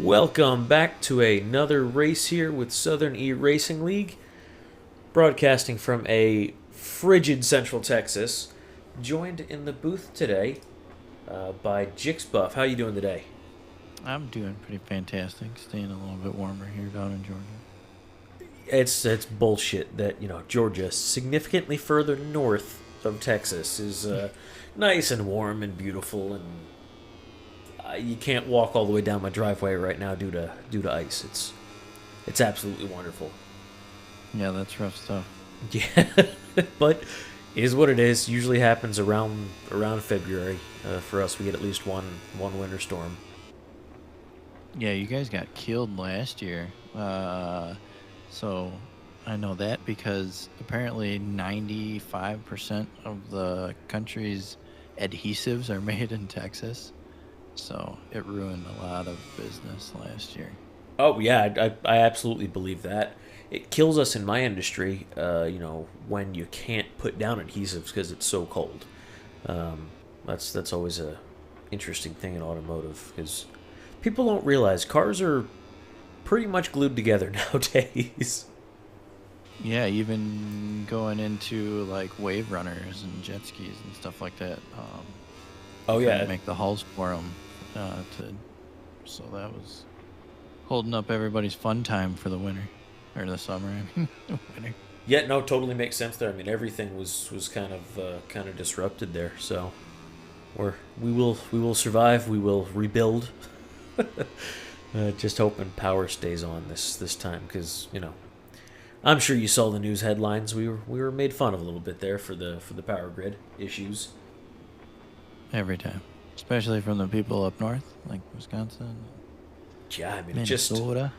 Welcome back to another race here with Southern E Racing League, broadcasting from a frigid Central Texas. Joined in the booth today by Jixbuff. How you doing today? I'm doing pretty fantastic. Staying a little bit warmer here down in Georgia. It's bullshit that Georgia, significantly further north of Texas, is nice and warm and beautiful, and you can't walk all the way down my driveway right now due to ice. It's absolutely wonderful. Yeah, that's rough stuff. Yeah, but it is what it is. Usually happens around February. For us, we get at least one winter storm. Yeah, you guys got killed last year. So I know that because apparently 95% of the country's adhesives are made in Texas. So it ruined a lot of business last year. Oh yeah, I absolutely believe that. It kills us in my industry, when you can't put down adhesives because it's so cold. That's always a interesting thing in automotive because people don't realize cars are pretty much glued together nowadays. Yeah, even going into like wave runners and jet skis and stuff like that. Oh yeah, make the hulls for them. So that was holding up everybody's fun time for the winter or the summer. I mean, the winter. Yeah, no, totally makes sense there. I mean, everything was kind of disrupted there. So we will survive. We will rebuild. Just hoping power stays on this time because I'm sure you saw the news headlines. We were made fun of a little bit there for the power grid issues. Every time, especially from the people up north, like Wisconsin. Yeah, I mean, Minnesota.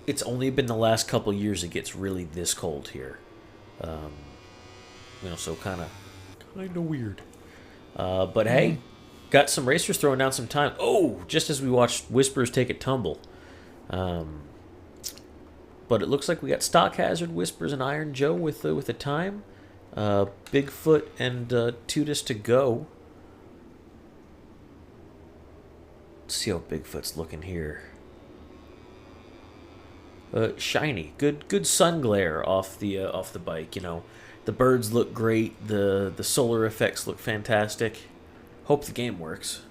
It's only been the last couple years it gets really this cold here. So kind of weird. But hey, got some racers throwing down some time. Oh, just as we watched Whispers take a tumble. But it looks like we got Stock Hazard, Whispers, and Iron Joe with the time. Bigfoot and Tudis to go. Let's see how Bigfoot's looking here. Shiny, good sun glare off the bike. The birds look great. The solar effects look fantastic. Hope the game works.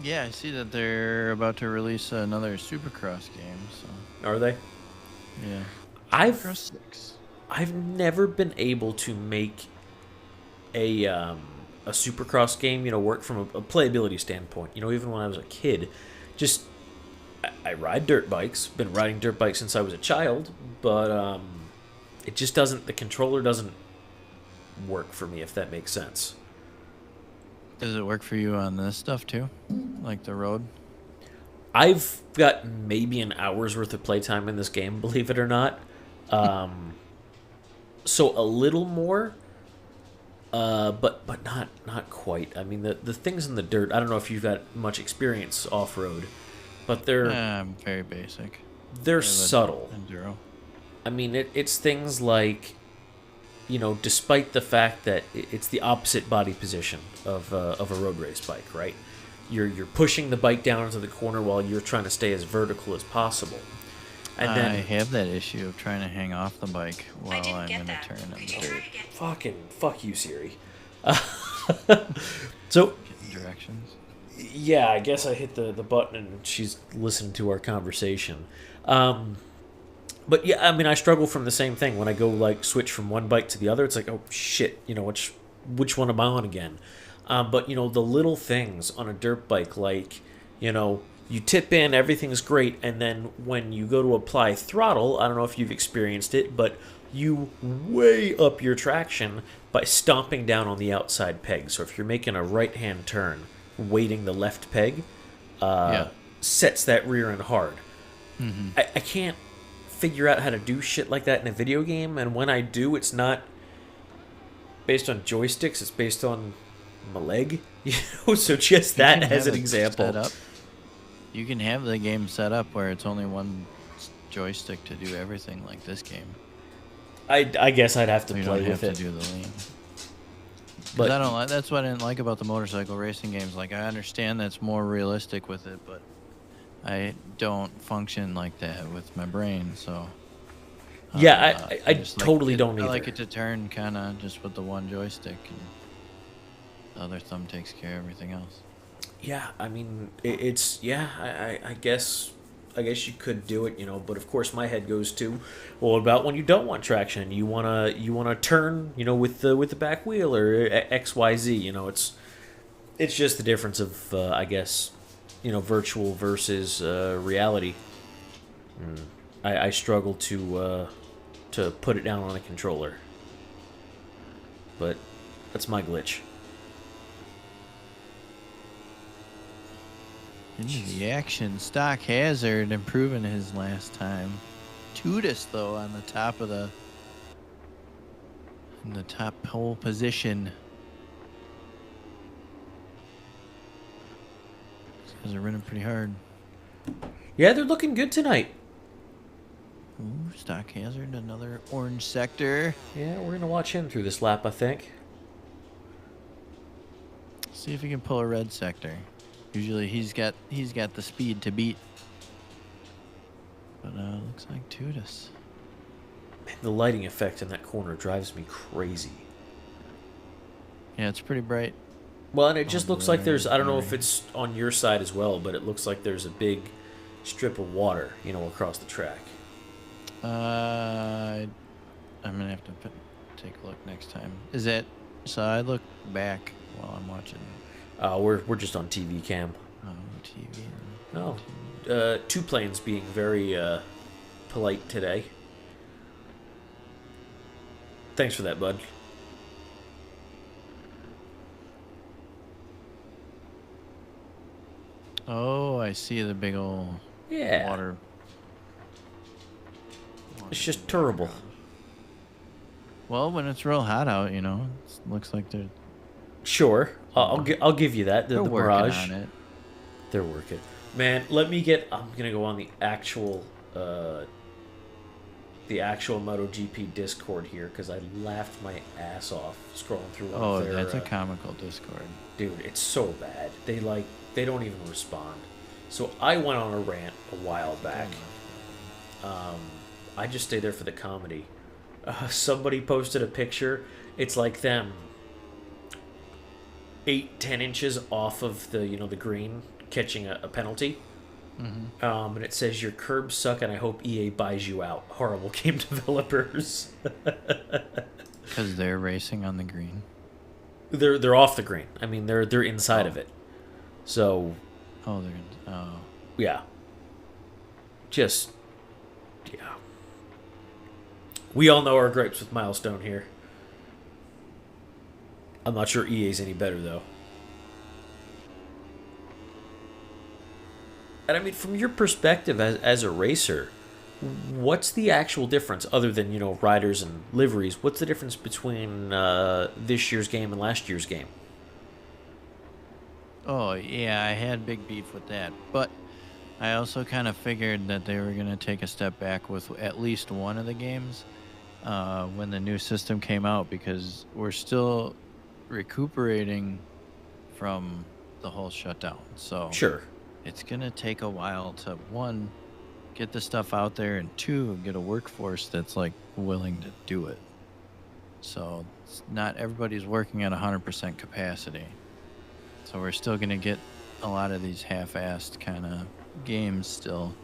Yeah, I see that they're about to release another Supercross game. So Are they? Yeah. Supercross 6. I've never been able to make a Supercross game, work from a playability standpoint. Even when I was a kid, just I ride dirt bikes. Been riding dirt bikes since I was a child, but it just doesn't. The controller doesn't work for me, if that makes sense. Does it work for you on this stuff too, like the road? I've got maybe an hour's worth of playtime in this game, believe it or not. So a little more. But not quite. I mean, the things in the dirt, I don't know if you've got much experience off-road, but they're very basic. They're subtle. Enduro. I mean, it's things like, despite the fact that it's the opposite body position of a road race bike, right? You're pushing the bike down into the corner while you're trying to stay as vertical as possible. And then I have that issue of trying to hang off the bike while I'm in a turn in the dirt. Fuck you, Siri. So directions. Yeah, I guess I hit the button and she's listening to our conversation. But yeah, I mean, I struggle from the same thing when I go switch from one bike to the other. It's like, oh shit, which one am I on again? But the little things on a dirt bike, you tip in, everything's great, and then when you go to apply throttle, I don't know if you've experienced it, but you way up your traction by stomping down on the outside peg. So if you're making a right-hand turn, weighting the left peg sets that rear end hard. Mm-hmm. I can't figure out how to do shit like that in a video game, and when I do, it's not based on joysticks, it's based on my leg. So just that as an example. You can have the game set up where it's only one joystick to do everything like this game. I guess I'd have to play with it. To do the lean. Because I don't like. That's what I didn't like about the motorcycle racing games. Like, I understand that's more realistic with it, but I don't function like that with my brain. So yeah, I just totally like it, don't I either. like it to turn kind of just with the one joystick, and the other thumb takes care of everything else. Yeah, I mean, it's yeah. I guess you could do it, but of course my head goes to, well, what about when you don't want traction? You wanna turn, with the back wheel or XYZ. It's just the difference of I guess, virtual versus reality. I struggle to put it down on a controller, but that's my glitch. Into the action, Stock Hazard improving his last time. Tudis though on the top of in the top pole position. These guys are running pretty hard. Yeah, they're looking good tonight. Ooh, Stock Hazard, another orange sector. Yeah, we're gonna watch him through this lap, I think. See if he can pull a red sector. Usually he's got the speed to beat. But looks like Tudis. Man, the lighting effect in that corner drives me crazy. Yeah, it's pretty bright. Well, and it just looks like there's, I don't know if blurry. it's on your side as well, but it looks like there's a big strip of water, across the track. I'm gonna have to take a look next time. Is that so? I look back while I'm watching. We're just on TV cam. Oh, TV. Oh, two planes being very polite today. Thanks for that, bud. Oh, I see the big old Yeah, water. it's just terrible. Well, when it's real hot out, it looks like Sure, I'll give you that. they're The working barrage. on it. They're working. Man, I'm gonna go on the actual MotoGP Discord here because I laughed my ass off scrolling through one Oh, of their. that's a comical Discord. Dude, it's so bad. They don't even respond. So I went on a rant a while back. I just stay there for the comedy. Somebody posted a picture. It's like them 8-10 inches off of the green, catching a penalty. Mm-hmm. And it says your curbs suck, and I hope EA buys you out. Horrible game developers. Because they're racing on the green. They're off the green. I mean, they're inside of it. So Oh, yeah, just yeah. We all know our gripes with Milestone here. I'm not sure EA's any better though. And I mean, from your perspective as a racer, what's the actual difference other than riders and liveries? What's the difference between this year's game and last year's game? Oh, yeah, I had big beef with that. But I also kind of figured that they were going to take a step back with at least one of the games when the new system came out, because we're still recuperating from the whole shutdown. So Sure. it's going to take a while to, one, get the stuff out there, and two, get a workforce that's like willing to do it. So not everybody's working at 100% capacity. So we're still going to get a lot of these half-assed kind of games still,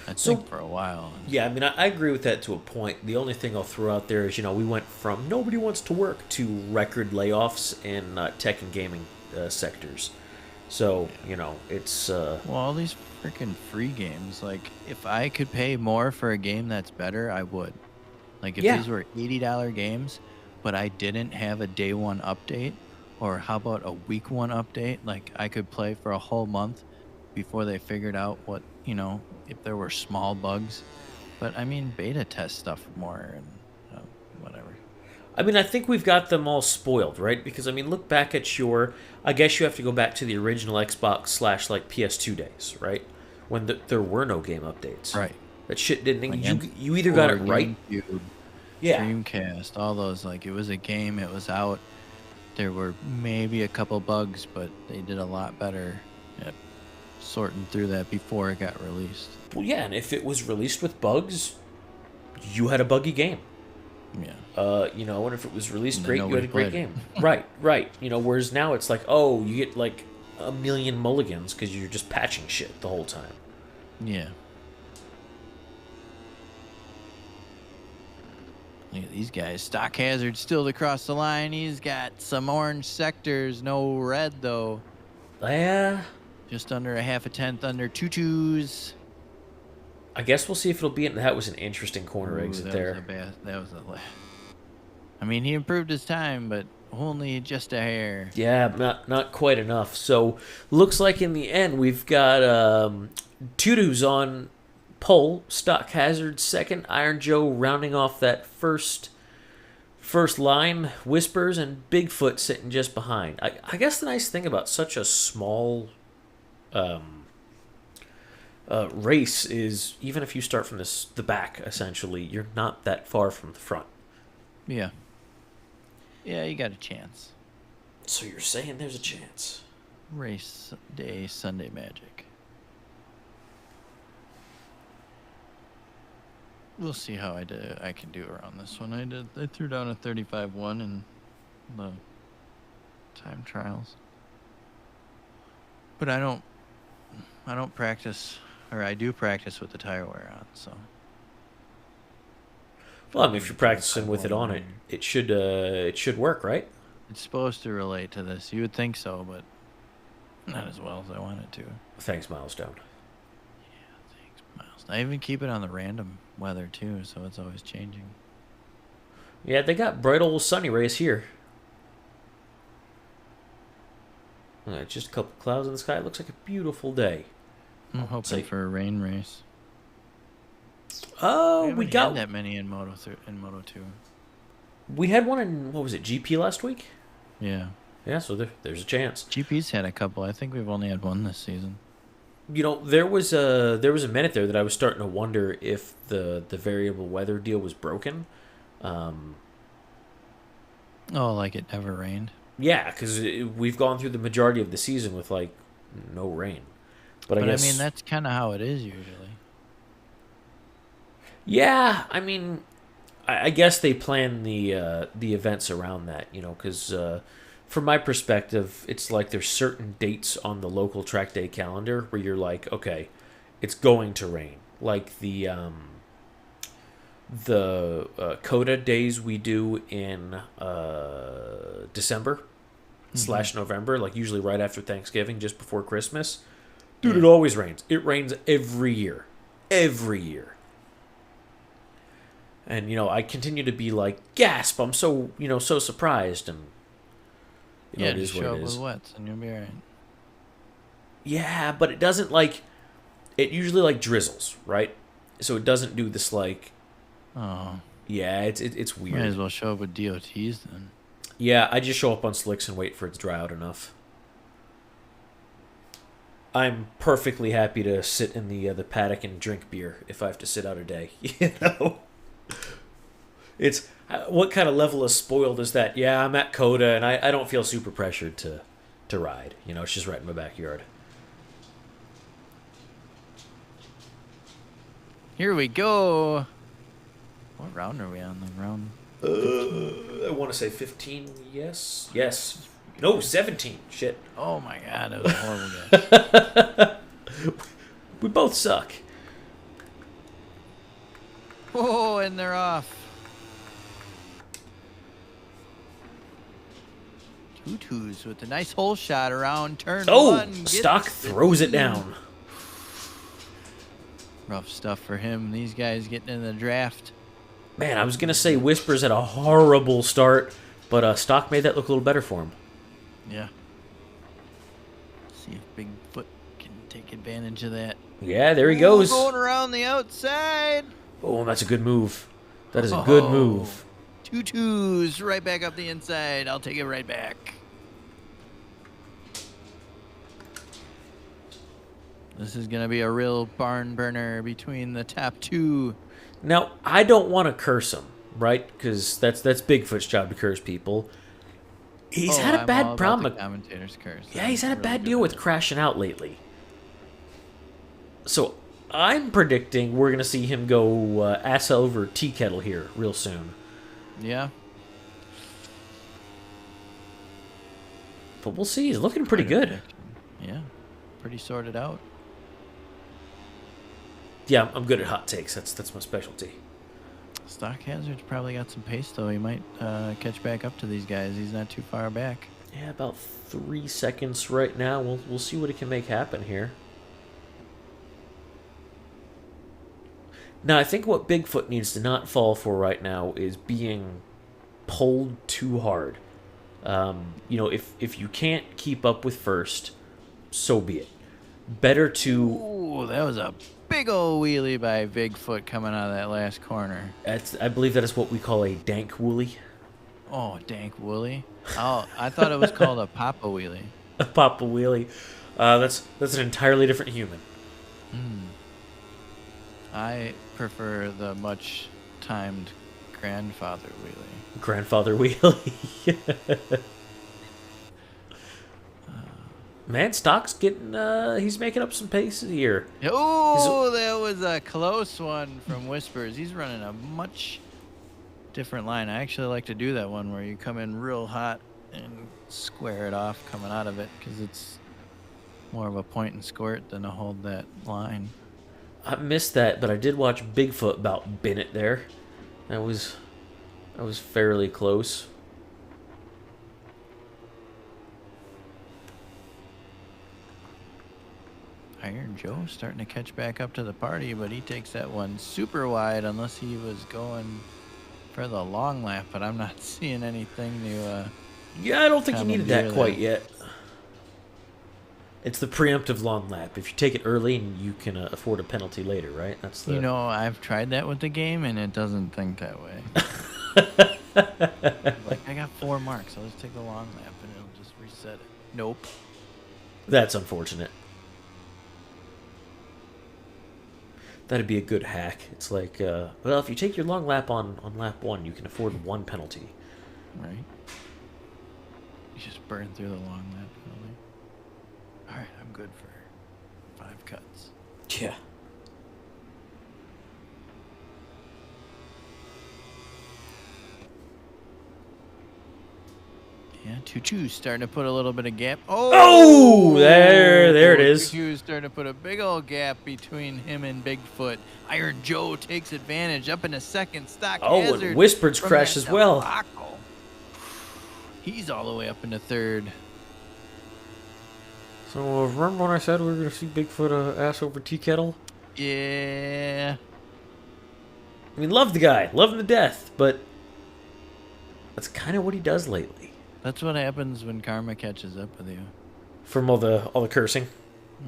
I think, for a while. Yeah, I mean, I agree with that to a point. The only thing I'll throw out there is, we went from nobody wants to work to record layoffs in tech and gaming sectors. So, it's... Well, all these freaking free games, like, if I could pay more for a game that's better, I would. Like, if these were $80 games, but I didn't have a day one update, or how about a week one update? Like, I could play for a whole month before they figured out what, if there were small bugs. But, I mean, beta test stuff more and whatever. I mean, I think we've got them all spoiled, right? Because, I mean, look back at I guess you have to go back to the original Xbox / like PS2 days, right? When there were no game updates. Right. That shit didn't... Like, you either got it right... GameCube, Yeah. Dreamcast, all those, like, it was a game, it was out. there were maybe a couple bugs, but they did a lot better at sorting through that before it got released. Well, yeah, and if it was released with bugs, you had a buggy game. Yeah. And if it was released And great, you had a great game. Right. Whereas now it's like, oh, you get like a million mulligans because you're just patching shit the whole time. Yeah. Look at these guys. Stock Hazard still to cross the line. He's got some orange sectors, no red though. Yeah. Just under a half a tenth under 2-2s. I guess we'll see if it'll be in. That was an interesting corner exit there. I mean, he improved his time, but only just a hair. Yeah, not quite enough. So looks like in the end we've got Tutu's on pole, Stock Hazard second, Iron Joe rounding off that first line, Whispers and Bigfoot sitting just behind. I guess the nice thing about such a small race is even if you start from the back, essentially, you're not that far from the front. Yeah. Yeah, you got a chance. So you're saying there's a chance. Race day, Sunday magic. We'll see how I can do around this one. I threw down a 35-1 in the time trials. But I don't practice, or I do practice with the tire wear on, so. Well, I mean, if you're practicing with it on it should work, right? It's supposed to relate to this. You would think so, but not as well as I want it to. Thanks, Milestone. Yeah, thanks, Miles. I even keep it on the random weather too, so it's always changing. Yeah, they got bright old sunny rays here. Just a couple clouds in the sky. It looks like a beautiful day. I'm hoping for a rain race. Oh, we got had that many in Moto 2. We had one in what was it, GP last week? Yeah. Yeah, so there's a chance. GP's had a couple. I think we've only had one this season. There was a minute there that I was starting to wonder if the variable weather deal was broken. Oh, like it never rained? Yeah, because we've gone through the majority of the season with like no rain. But I guess, I mean, that's kind of how it is usually. Yeah, I mean, I guess they plan the events around that, because from my perspective, it's like there's certain dates on the local track day calendar where you're like, okay, it's going to rain. Like the COTA days we do in December / November, like usually right after Thanksgiving, just before Christmas. Dude, It always rains. It rains every year. Every year. And, I continue to be like, gasp, I'm so, so surprised. And, it is what it is. With wets and you'll be all right. Yeah, but it doesn't it usually drizzles, right? So it doesn't do this Oh. Yeah, it's weird. Might as well show up with DOTs then. Yeah, I just show up on slicks and wait for it to dry out enough. I'm perfectly happy to sit in the paddock and drink beer if I have to sit out a day. It's what kind of level of spoiled is that? Yeah, I'm at COTA and I don't feel super pressured to ride. It's just right in my backyard. Here we go. What round are we on? The round? I want to say 15. Yes. No, 17. Shit. Oh my god, that was a horrible guess. We both suck. Oh, and they're off. Tutus with a nice hole shot around turn one. Stock throws it down. Rough stuff for him. These guys getting in the draft. Man, I was going to say Whispers had a horrible start, but Stock made that look a little better for him. Yeah. See if Bigfoot can take advantage of that. Yeah, there he goes. Going around the outside. Oh, that's a good move. That is a good move. 2-2s right back up the inside. I'll take it right back. This is going to be a real barn burner between the top two. Now, I don't want to curse him, right? Because that's Bigfoot's job to curse people. He's Oh, had a I'm all bad about the problem. commentator's curse. Yeah, he's had a I'm bad really deal good with at it. crashing out lately. So I'm predicting we're going to see him go ass over tea kettle here real soon. Yeah. But we'll see. He's looking pretty Quite a good. prediction. Yeah. Pretty sorted out. Yeah, I'm good at hot takes. That's my specialty. Stock Hazard's probably got some pace, though. He might catch back up to these guys. He's not too far back. Yeah, about 3 seconds right now. We'll see what he can make happen here. Now, I think what Bigfoot needs to not fall for right now is being pulled too hard. If you can't keep up with first, so be it. Better to... Ooh, that was a big old wheelie by Bigfoot coming out of that last corner. I believe that is what we call a dank woolie. Oh, dank woolie. Oh, I thought it was called a papa wheelie. A papa wheelie. That's an entirely different human. I prefer the much timed grandfather wheelie. Grandfather wheelie. Man, Stock's getting, he's making up some pace here. Oh, that was a close one from Whispers. He's running a much different line. I actually like to do that one where you come in real hot and square it off coming out of it because it's more of a point and squirt than to hold that line. I missed that, but I did watch Bigfoot about bin it there. That was fairly close. Iron Joe starting to catch back up to the party, but he takes that one super wide unless he was going for the long lap, but I'm not seeing anything to Yeah, I don't think he needed that commandeer quite yet. It's the preemptive long lap. If you take it early, and you can afford a penalty later, right? That's the... You know, I've tried that with the game, and it doesn't think that way. Like, I got 4 marks. I'll just take the long lap, and it'll just reset it. Nope. That's unfortunate. That'd be a good hack. It's like, well, if you take your long lap on lap 1, you can afford 1 penalty. Right? You just burn through the long lap penalty. All right, I'm good for 5 cuts. Yeah. Yeah, Choo-Choo's starting to put a little bit of gap. Oh, there it is. Choo-Choo's starting to put a big old gap between him and Bigfoot. Iron Joe takes advantage up in a second. Stock Hazard. And Whispered's from crash that as well. debacle. He's all the way up into 3rd. So remember when I said we were going to see Bigfoot ass over tea kettle? Yeah. I mean, love the guy, love him to death, but that's kind of what he does lately. That's what happens when karma catches up with you. From all the cursing.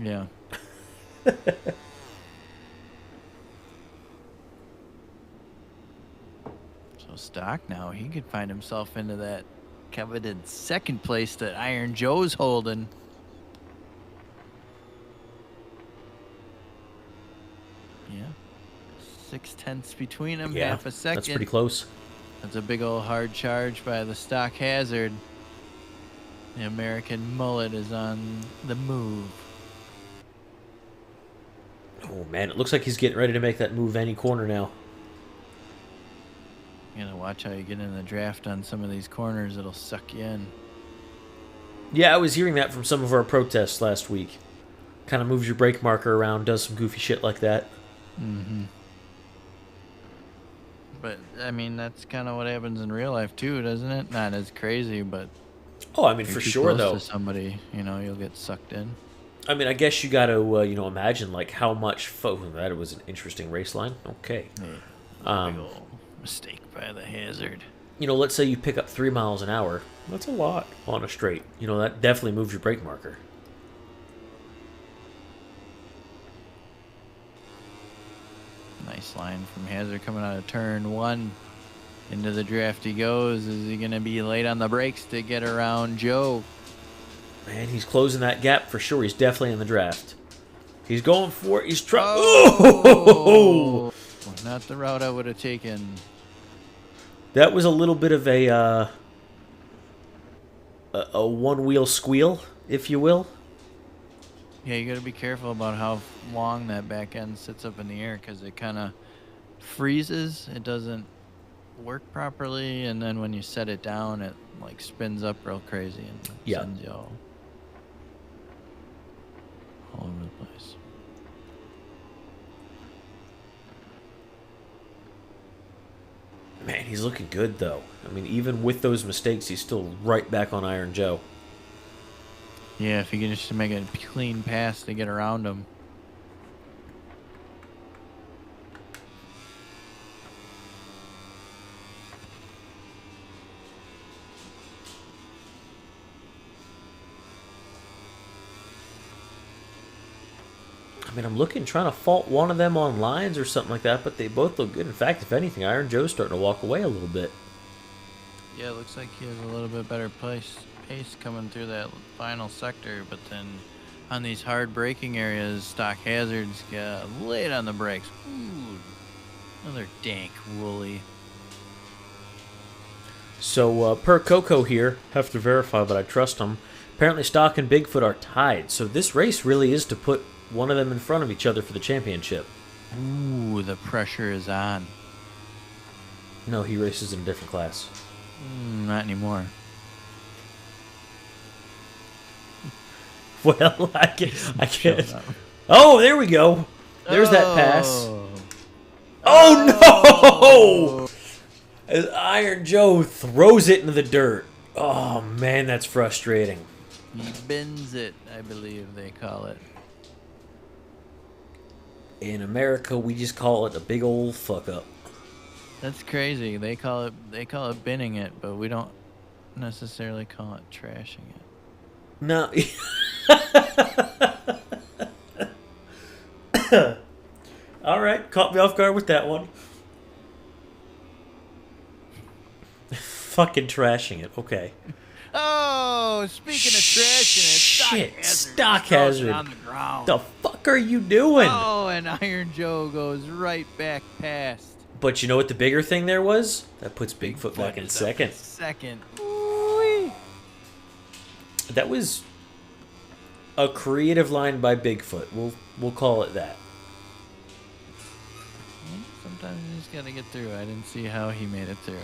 Yeah. So Stock now, he could find himself into that coveted 2nd place that Iron Joe's holding. Yeah. 6/10 between them, Yeah, half a second. that's pretty close. That's a big old hard charge by the Stock Hazard. The American mullet is on the move. Oh, man, it looks like he's getting ready to make that move any corner now. You gotta watch how you get in the draft on some of these corners. It'll suck you in. Yeah, I was hearing that from some of our protests last week. Kind of moves your brake marker around, does some goofy shit like that. Mm-hmm. But, I mean, that's kind of what happens in real life, too, doesn't it? Not as crazy, but... Oh, I mean, if for you're too sure, close though. to somebody, you know, you'll get sucked in. I mean, I guess you got to, imagine, like, how much... that was an interesting race line. Okay. Yeah. Big old mistake by the Hazard. Let's say you pick up 3 miles an hour. That's a lot on a straight. That definitely moves your brake marker. Nice line from Hazard coming out of turn 1. Into the draft he goes. Is he going to be late on the brakes to get around Joe? Man, he's closing that gap for sure. He's definitely in the draft. He's going for it. He's trying. Oh! Not the route I would have taken. That was a little bit of a a one-wheel squeal, if you will. Yeah, you got to be careful about how long that back end sits up in the air because it kind of freezes. It doesn't work properly, and then when you set it down, it like spins up real crazy and Yeah. sends you all over the place. Man, he's looking good, though. I mean, even with those mistakes, he's still right back on Iron Joe. Yeah, if you can just make a clean pass to get around him. I mean, I'm trying to fault one of them on lines or something like that, but they both look good. In fact, if anything, Iron Joe's starting to walk away a little bit. Yeah, it looks like he has a little bit better pace coming through that final sector, but then on these hard braking areas, Stock Hazards got late on the brakes. Ooh, another dank woolly. So, per Coco here, have to verify, but I trust him. Apparently, Stock and Bigfoot are tied, so this race really is to put one of them in front of each other for the championship. Ooh, the pressure is on. No, he races in a different class. Not anymore. Well, I can't. Oh, there we go. There's that pass. Oh, no! As Iron Joe throws it into the dirt. Oh, man, that's frustrating. He bends it, I believe they call it. In America, we just call it a big old fuck up. That's crazy. They call it binning it, but we don't necessarily call it trashing it. No. All right, caught me off guard with that one. Fucking trashing it. Okay. Oh, speaking of trashing it, Shit, Stock Hazard. on the ground. The fuck are you doing? Oh, and Iron Joe goes right back past. But you know what the bigger thing there was? That puts Bigfoot back in second. Ooh-wee. That was a creative line by Bigfoot. We'll call it that. Sometimes you just gotta get through. I didn't see how he made it through.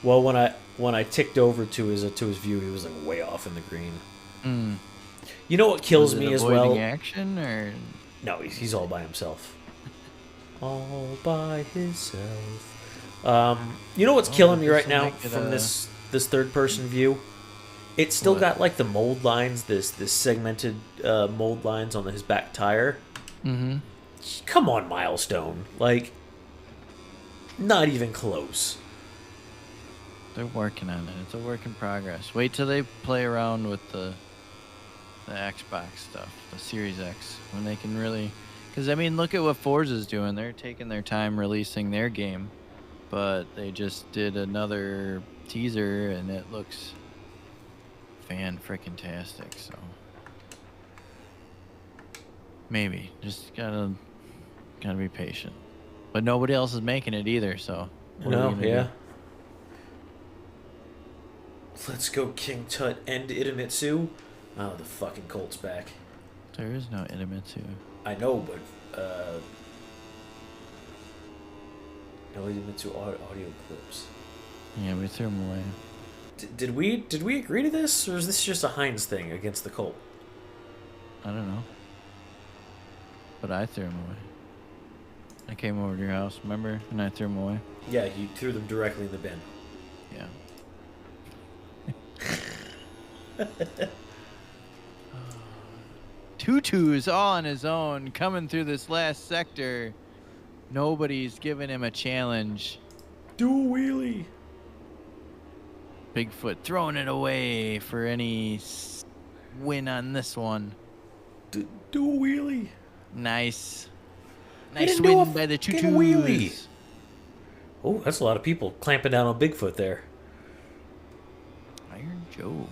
Well, when I ticked over to his view, he was like way off in the green. You know what kills me as well? Avoiding action or No, he's all by himself. All by himself. You know what's killing me right now from this third person view? It's still got like the mold lines, this segmented mold lines on his back tire. Mm-hmm. Come on, Milestone. Like, not even close. They're working on it. It's a work in progress. Wait till they play around with the Xbox stuff, the Series X, when they can really... Because, I mean, look at what Forza's doing. They're taking their time releasing their game, but they just did another teaser, and it looks fan-frickin-tastic, so... Maybe. Just gotta be patient. But nobody else is making it either, so... No, yeah. Let's go King Tut and Idemitsu. Oh, the fucking Colt's back. There is no Idemitsu. I know, but no Idemitsu audio clips. Yeah, we threw him away. Did we agree to this, or is this just a Heinz thing against the Colt? I don't know. But I threw him away. I came over to your house, remember? And I threw him away. Yeah, you threw them directly in the bin. Yeah. Tutu's all on his own, coming through this last sector. Nobody's giving him a challenge. Do a wheelie. Bigfoot throwing it away for any win on this one. Do a wheelie. Nice. Nice win by the Tutus. Oh, that's a lot of people clamping down on Bigfoot there. Iron Joe.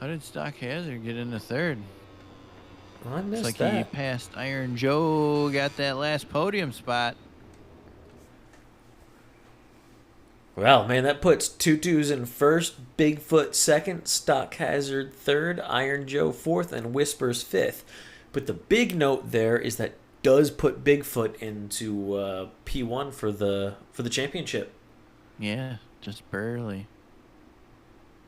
How did Stock Hazard get into third? I missed Looks like that. he passed Iron Joe, got that last podium spot. Well, man, that puts Tutus in first, Bigfoot second, Stock Hazard third, Iron Joe fourth, and Whispers fifth. But the big note there is that does put Bigfoot into P1 for the championship. Yeah, just barely.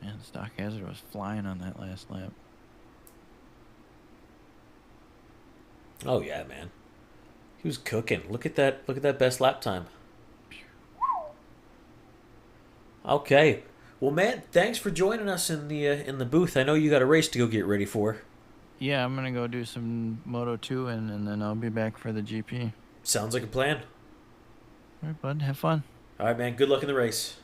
Man, Stock Hazard was flying on that last lap. Oh yeah, man, he was cooking. Look at that! Look at that best lap time. Okay, well, man, thanks for joining us in the booth. I know you got a race to go get ready for. Yeah, I'm gonna go do some Moto 2 and then I'll be back for the GP. Sounds like a plan. All right, bud. Have fun. All right, man. Good luck in the race.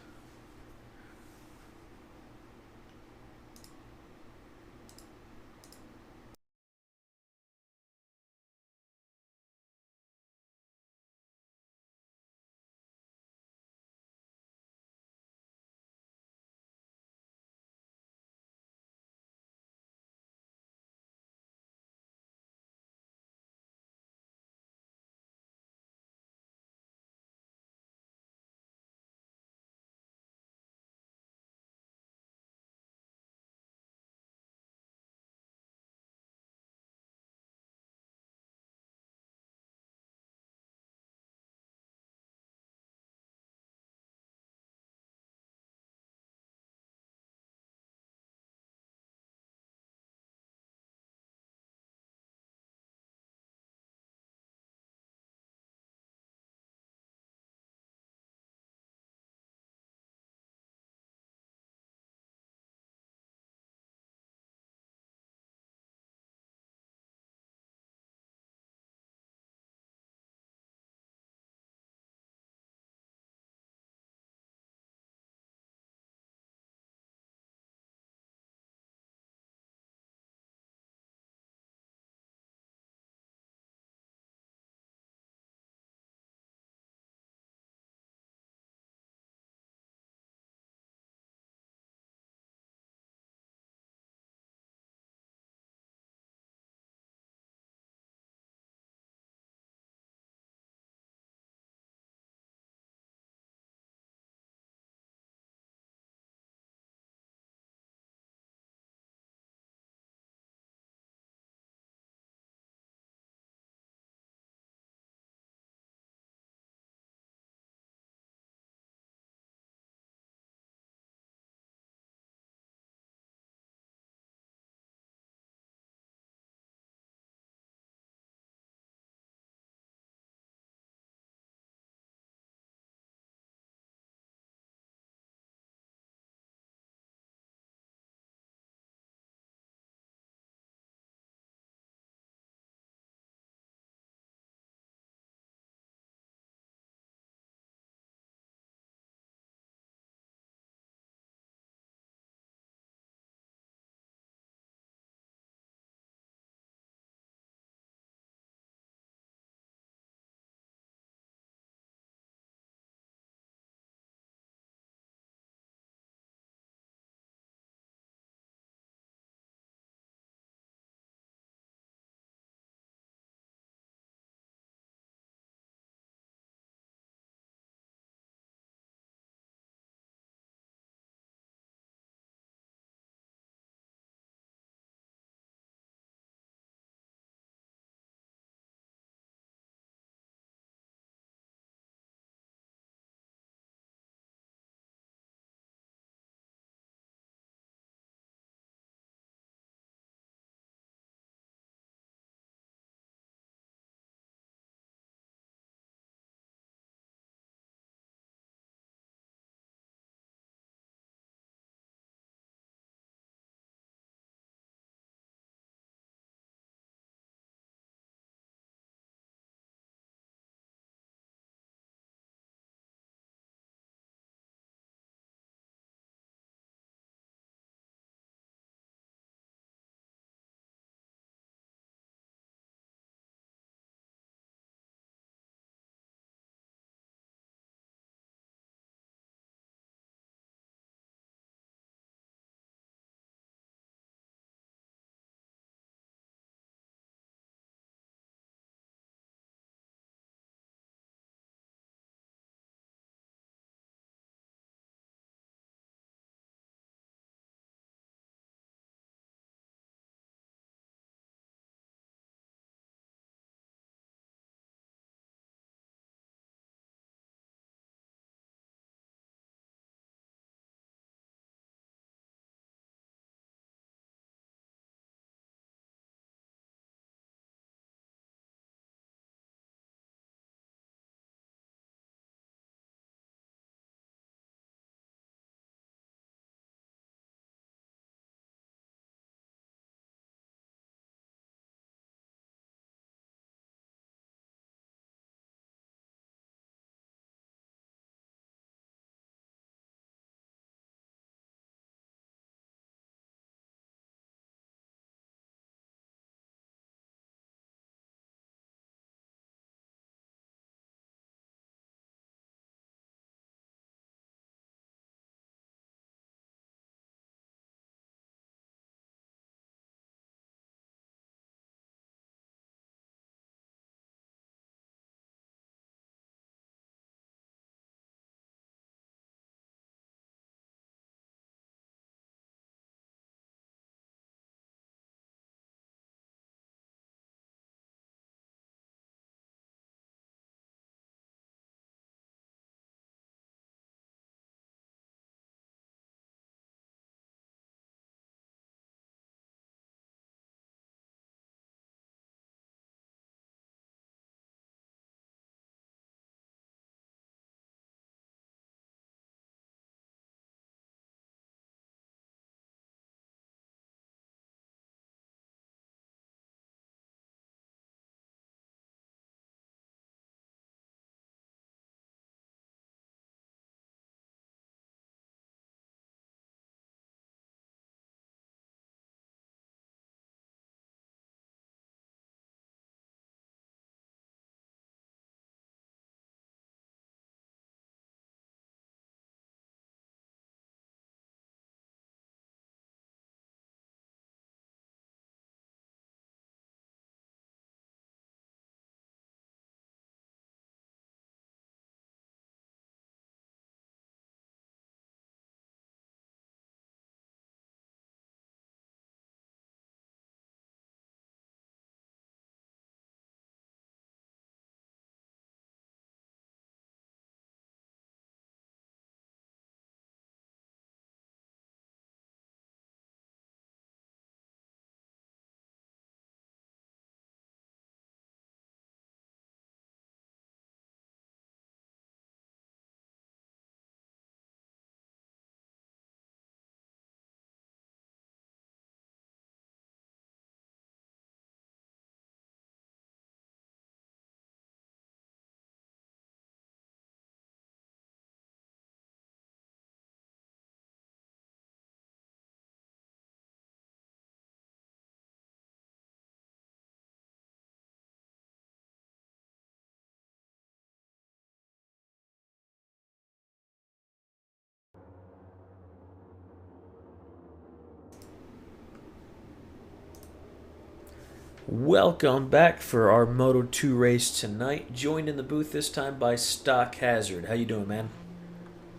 Welcome back for our Moto 2 race tonight. Joined in the booth this time by Stock Hazard. How you doing, man?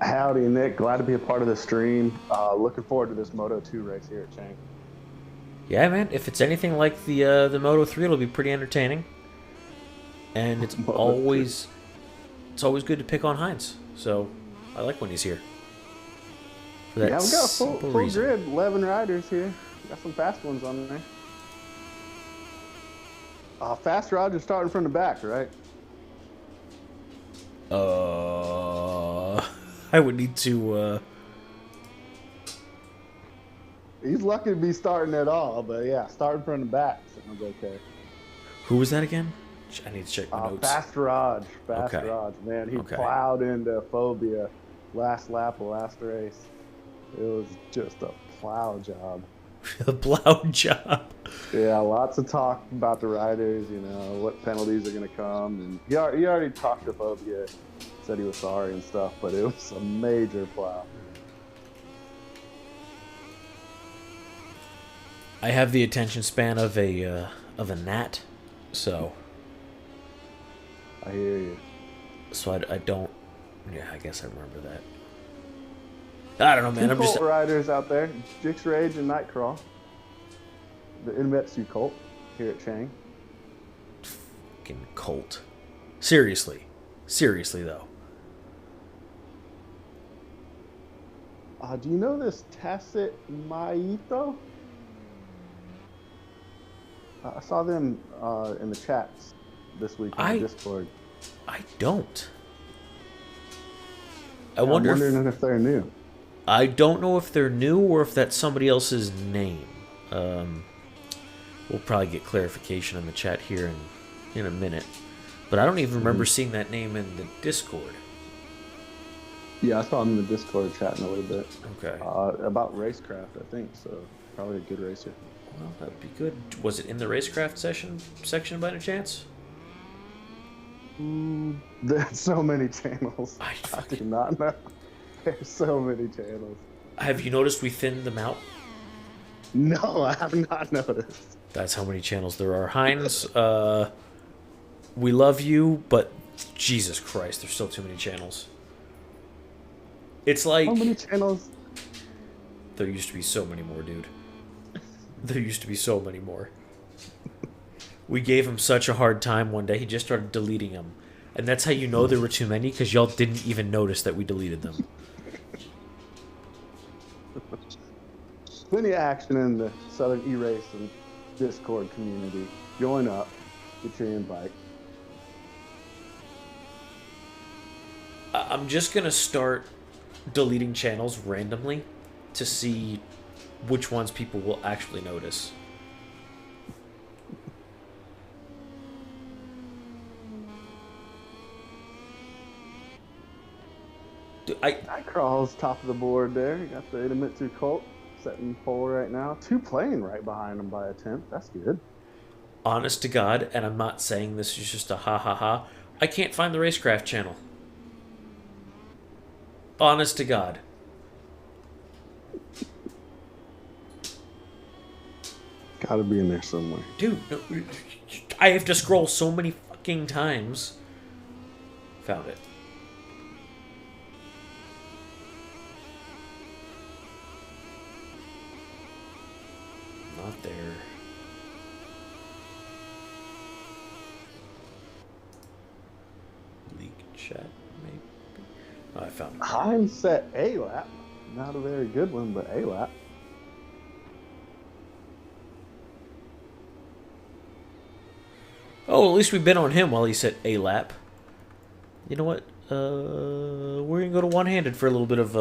Howdy, Nick. Glad to be a part of the stream. Looking forward to this Moto 2 race here at Chang. Yeah, man. If it's anything like the Moto 3, it'll be pretty entertaining. And it's always good to pick on Heinz. So I like when he's here. For that Yeah, we got a full reason. grid, 11 riders here. Got some fast ones on there. Fast Roger starting from the back, right? I would need to. He's lucky to be starting at all, but yeah, starting from the back sounds okay. Who was that again? I need to check my notes. Fast Raj, Okay. man. He Okay. plowed into Phobia last lap of last race. It was just a plow job. A plow job. Yeah, lots of talk about the riders, what penalties are going to come. And he already talked to Phobia, said he was sorry and stuff, but it was a major plow. I have the attention span of a gnat, so I hear you. I don't. Yeah, I guess I remember that. I don't know, man. Two I'm just Colt riders out there, Jix Rage and Nightcrawl. The Inmetsu Colt here at Chang. fucking Colt. Seriously though. Do you know this Tacit Maito? I saw them in the chats this week on Discord. I don't. I I'm wonder. wondering if they're new. I don't know if they're new or if that's somebody else's name. We'll probably get clarification in the chat here in a minute. But I don't even remember seeing that name in the Discord. Yeah, I saw him in the Discord chatting a little bit. Okay. About racecraft, I think. So probably a good racer. Well, that'd be good. Was it in the racecraft section by any chance? There's so many channels. I do not know. There's so many channels. Have you noticed we thinned them out? No, I have not noticed. That's how many channels there are. Heinz, we love you, but Jesus Christ, there's still too many channels. It's like... How many channels? There used to be so many more, dude. There used to be so many more. We gave him such a hard time one day, he just started deleting them. And that's how you know there were too many, because y'all didn't even notice that we deleted them. Plenty of action in the Southern E-Race and Discord community. Join up. Get your invite. I'm just going to start deleting channels randomly to see which ones people will actually notice. Nightcrawl's top of the board there. You got the Idemitsu Colt setting pole right now. Two playing right behind him by a tenth. That's good. Honest to God, and I'm not saying this is just a ha, I can't find the Racecraft channel. Honest to God. Gotta be in there somewhere. Dude, no, I have to scroll so many fucking times. Found it. Not there. Leak chat, maybe. Oh, I found it. Heinz set a lap. Not a very good one, but a lap. Oh, at least we've been on him while he set a lap. You know what? We're gonna go to one-handed for a little bit of.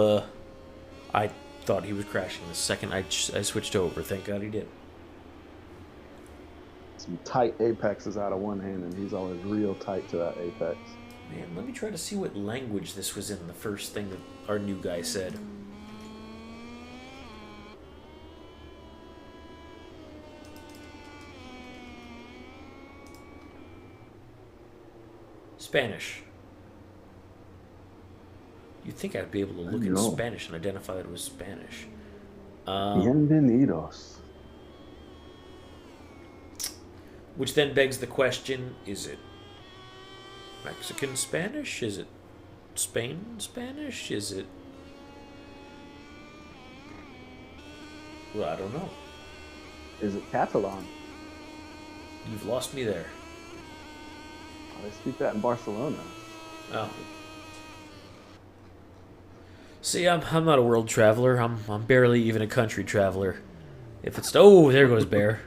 I thought he was crashing the second I switched over. Thank God he did. Some tight apexes out of one hand, and he's always real tight to that apex. Man, let me try to see what language this was in the first thing that our new guy said. Spanish. You'd think I'd be able to look in Spanish and identify that it was Spanish. Bienvenidos. Which then begs the question, is it Mexican Spanish? Is it Spain Spanish? Is it... Well, I don't know. Is it Catalan? You've lost me there. Oh, they speak that in Barcelona. Oh. See, I'm not a world traveler. I'm barely even a country traveler. If it's... Oh, there goes Bear.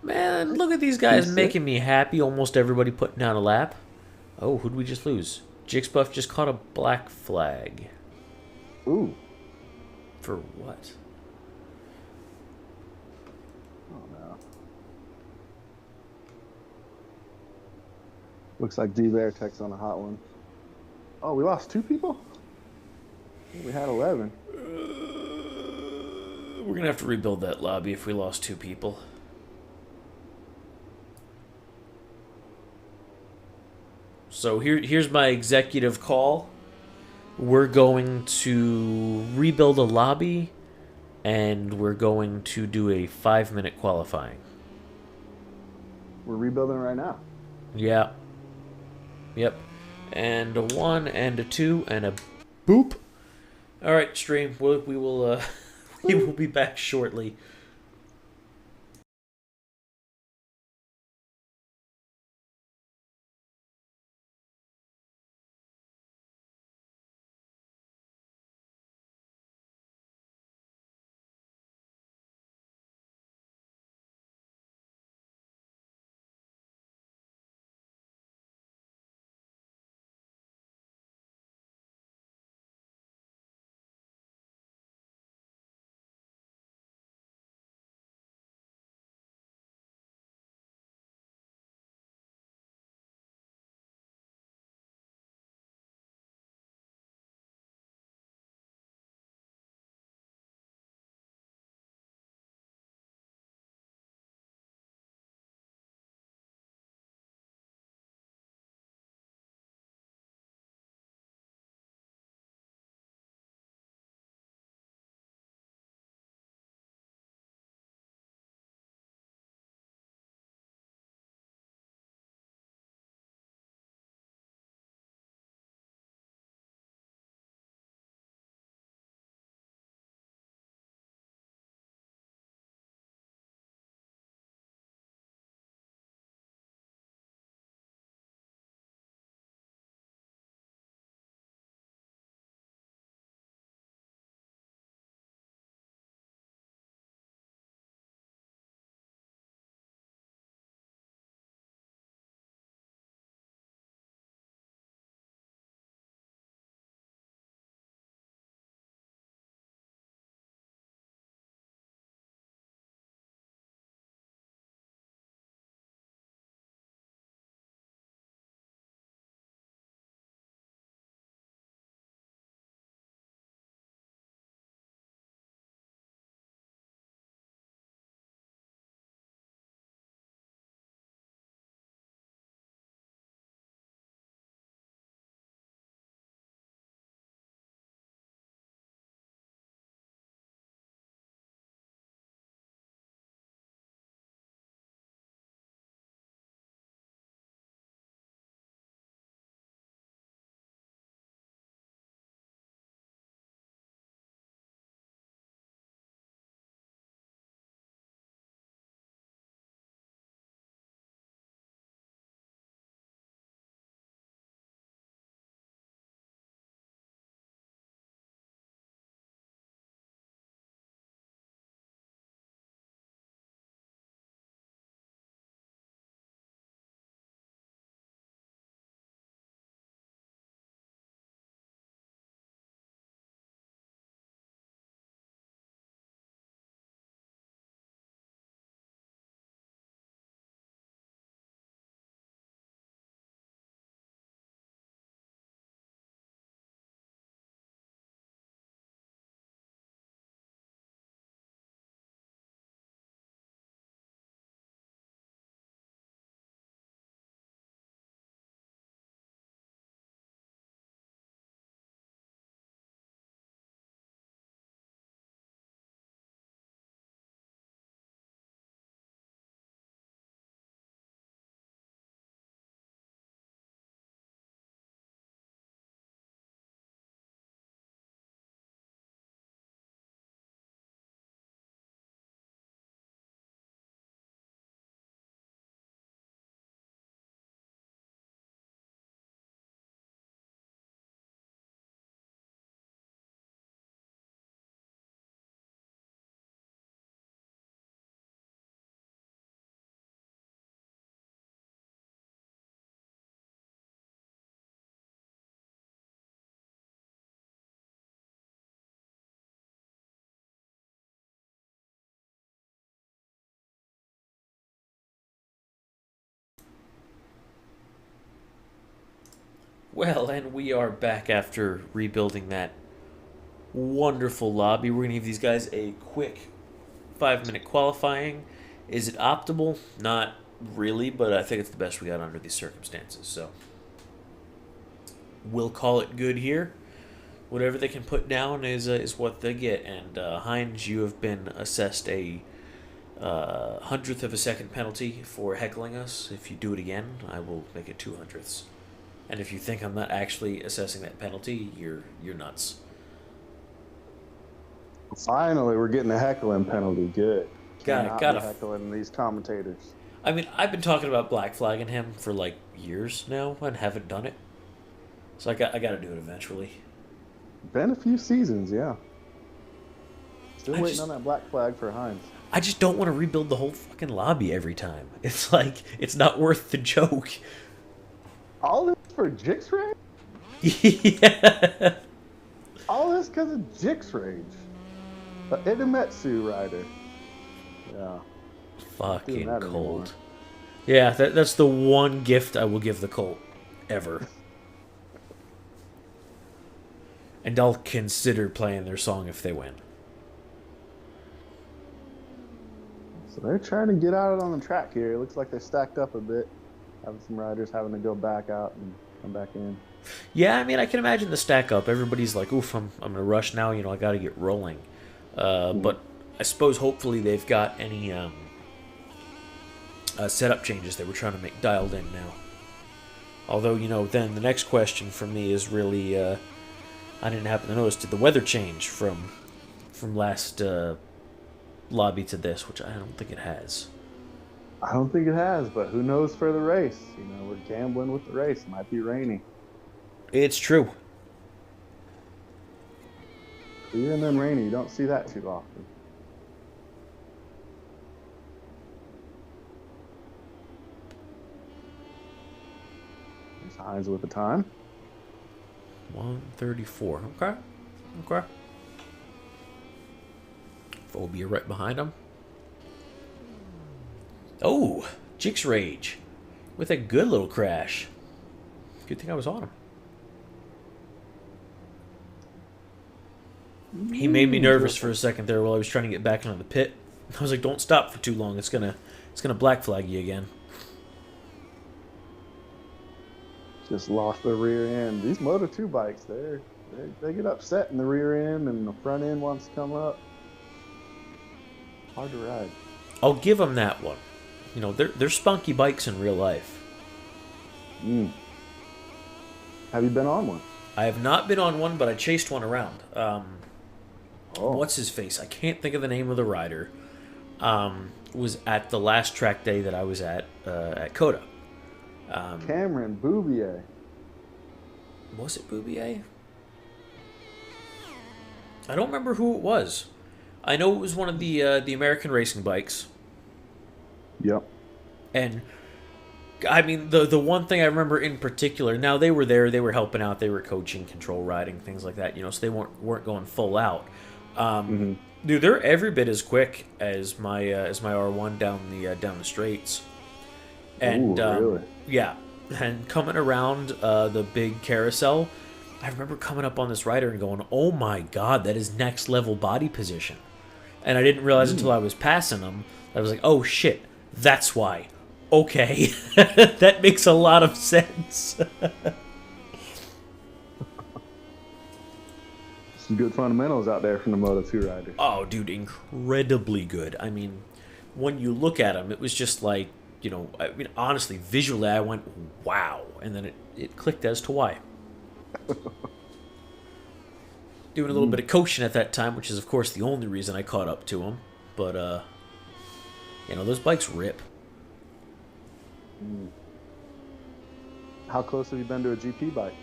Man, look at these guys making me happy. Almost everybody putting down a lap. Oh, who'd we just lose? Jixbuff just caught a black flag. Ooh. For what? Oh no. Looks like D-Bear tech's on a hot one. Oh, we lost 2 people? We had 11. We're going to have to rebuild that lobby if we lost 2 people. So here's my executive call. We're going to rebuild a lobby, and we're going to do a 5-minute qualifying. We're rebuilding right now. Yeah. Yep. And a 1 and a 2 and a boop. All right, stream. We will we will be back shortly. Well, and we are back after rebuilding that wonderful lobby. We're going to give these guys a quick 5-minute qualifying. Is it optimal? Not really, but I think it's the best we got under these circumstances. So we'll call it good here. Whatever they can put down is what they get. And Hines, you have been assessed a 100th of a second penalty for heckling us. If you do it again, I will make it 200ths. And if you think I'm not actually assessing that penalty, you're nuts. Finally, we're getting a heckling penalty. Good. Gotta heckling these commentators. I mean, I've been talking about black flagging him for like years now and haven't done it. So I got to do it eventually. Been a few seasons, yeah. Still waiting on that black flag for Hines. I just don't want to rebuild the whole fucking lobby every time. It's like, it's not worth the joke. All this for Jix Rage? Yeah. All this because of Jix Rage. The Idemitsu rider. Yeah. Fucking Colt. Yeah, that's the one gift I will give the Colt ever. And I'll consider playing their song if they win. So they're trying to get out on the track here. It looks like they're stacked up a bit. Having some riders having to go back out and come back in. Yeah, I mean, I can imagine the stack up. Everybody's like, oof, I'm going to rush now. I got to get rolling. But I suppose hopefully they've got any setup changes they were trying to make dialed in now. Although, then the next question for me is really, I didn't happen to notice, did the weather change from last lobby to this, which I don't think it has. I don't think it has, but who knows for the race? We're gambling with the race. It might be rainy. It's true. Clear and then rainy. You don't see that too often. There's Hines with the time. 1:34. Okay. Phobia right behind him. Oh, Jix Rage with a good little crash. Good thing I was on him. He made me nervous for a second there while I was trying to get back into the pit. I was like, "Don't stop for too long. It's gonna black flag you again." Just lost the rear end. These Moto2 bikes, they get upset in the rear end and the front end wants to come up. Hard to ride. I'll give them that one. They're spunky bikes in real life. Have you been on one? I have not been on one, but I chased one around. Oh. What's his face? I can't think of the name of the rider. Was at the last track day that I was at Coda. Cameron Bouvier. Was it Bouvier? I don't remember who it was. I know it was one of the American racing bikes. Yep. And I mean, the one thing I remember in particular, now they were there, they were helping out, they were coaching, control riding, things like that, so they weren't going full out. Dude, they're every bit as quick as my R1 down the straights. And Ooh, really? Yeah, and coming around the big carousel, I remember coming up on this rider and going, "Oh my god, that is next level body position." And I didn't realize until I was passing them. I was like, "Oh shit, that's why." Okay, that makes a lot of sense. Some good fundamentals out there from the Moto2 riders. Oh, dude, incredibly good. I mean, when you look at them, it was just like, honestly, visually, I went, wow. And then it clicked as to why. Doing a little bit of coaching at that time, which is, of course, the only reason I caught up to him. But, those bikes rip. How close have you been to a GP bike?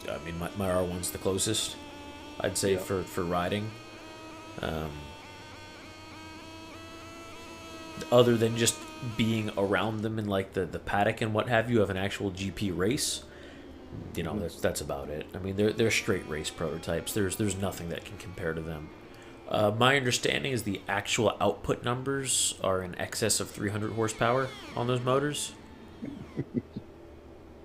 I mean, my R1's the closest, I'd say, for riding. Other than just being around them in, like, the paddock and what have you of an actual GP race, that's about it. I mean, they're straight race prototypes. There's nothing that can compare to them. My understanding is the actual output numbers are in excess of 300 horsepower on those motors.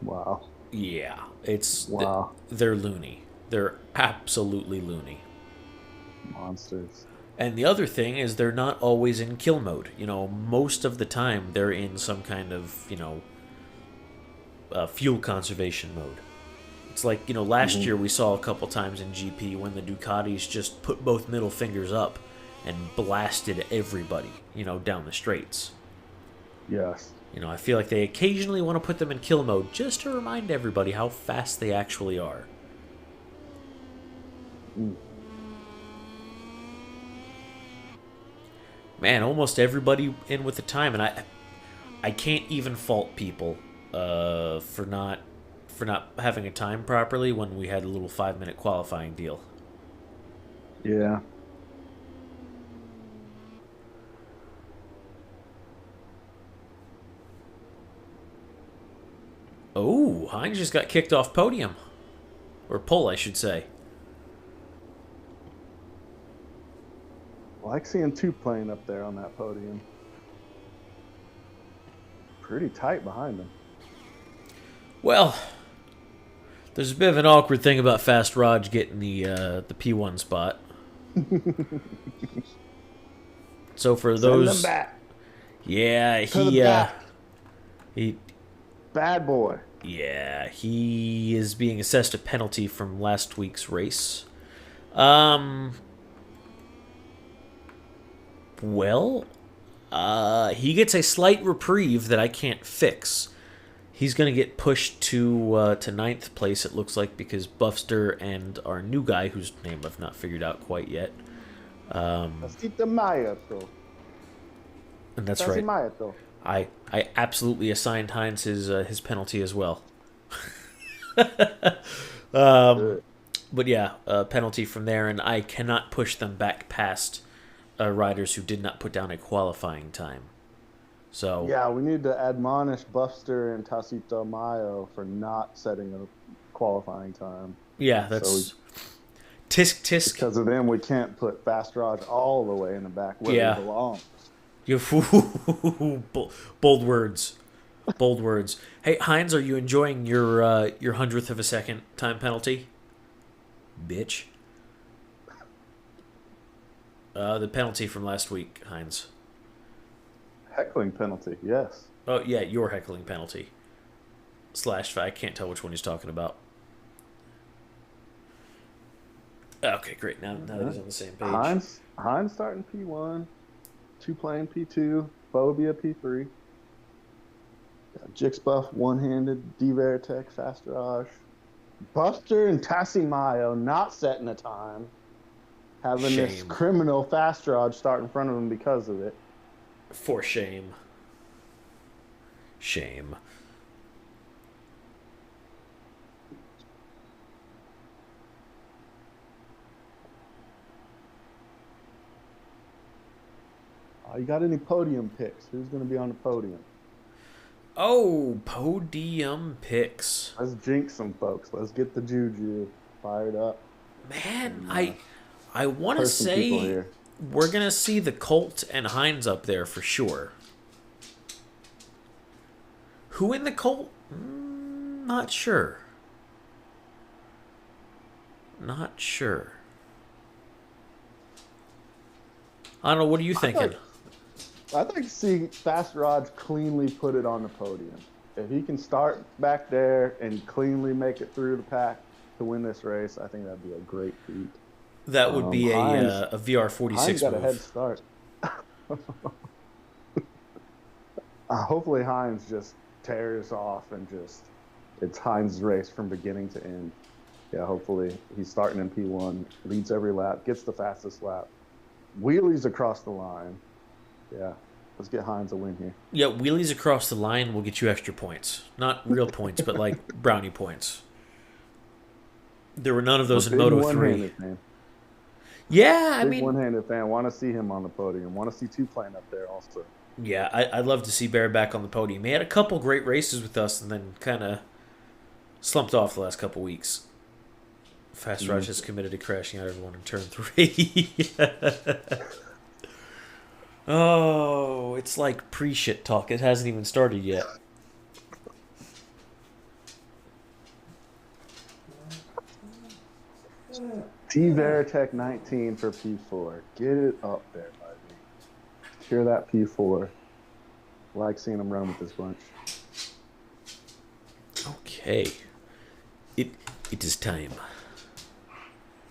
Wow. Yeah, it's Wow. they're loony. They're absolutely loony. Monsters. And the other thing is they're not always in kill mode. You know, most of the time they're in some kind of, fuel conservation mode. It's like, last year we saw a couple times in GP when the Ducatis just put both middle fingers up and blasted everybody, down the straights. Yes. I feel like they occasionally want to put them in kill mode just to remind everybody how fast they actually are. Man, almost everybody in with the time, and I can't even fault people for not having a time properly when we had a little 5-minute qualifying deal. Yeah. Oh, Hines just got kicked off podium. Or pole, I should say. I like seeing two playing up there on that podium. Pretty tight behind them. Well, there's a bit of an awkward thing about Fast Raj getting the P1 spot. So for those, Send them back. Yeah, To the back. he Bad boy. Yeah, he is being assessed a penalty from last week's race. He gets a slight reprieve that I can't fix. He's going to get pushed to ninth place, it looks like, because Buffster and our new guy, whose name I've not figured out quite yet. And that's right. I absolutely assigned Hines his penalty as well. But yeah, a penalty from there, and I cannot push them back past riders who did not put down a qualifying time. So yeah, we need to admonish Buster and Tacito Mayo for not setting a qualifying time. Yeah, that's tisk. Because of them, we can't put Fast Raj all the way in the back where they belong. Bold words. Bold words. Hey, Hines, are you enjoying your 100th of a second time penalty? Bitch. The penalty from last week, Hines. Heckling penalty, yes. Oh, yeah, your heckling penalty. / I can't tell which one he's talking about. Okay, great. Now that he's on the same page. Hines starting P1. 2 playing P2. Phobia P3. Jix Buff one-handed. D Veritech, Fast Raj. Buster and Tassie Mayo not setting a time. Having this criminal Fast Raj start in front of him because of it. For shame. Shame. You got any podium picks? Who's going to be on the podium? Oh, podium picks. Let's jinx some folks. Let's get the juju fired up. Man, I want to say we're going to see the Colt and Hines up there for sure. Who in the Colt? Not sure. Not sure. I don't know. What are you thinking? I'd like to see Fast Raj cleanly put it on the podium. If he can start back there and cleanly make it through the pack to win this race, I think that'd be a great feat. That would be a VR46 Hines got move. a head start. Hopefully Hines just tears off and it's Hines' race from beginning to end. Yeah, hopefully he's starting in P1, leads every lap, gets the fastest lap, wheelies across the line. Yeah, let's get Hines a win here. Yeah, wheelies across the line will get you extra points. Not real points, but like brownie points. There were none of those in Moto 3. Fan. Yeah, Big one-handed fan. Want to see him on the podium. Want to see 2 playing up there also. Yeah, I'd love to see Bear back on the podium. He had a couple great races with us and then kind of slumped off the last couple weeks. Fast Raj has committed to crashing out everyone in turn 3. Oh, it's like pre-shit talk. It hasn't even started yet. T Veritech 19 for P4. Get it up there, buddy. Secure that P4. Like seeing him run with this bunch. Okay. It is time.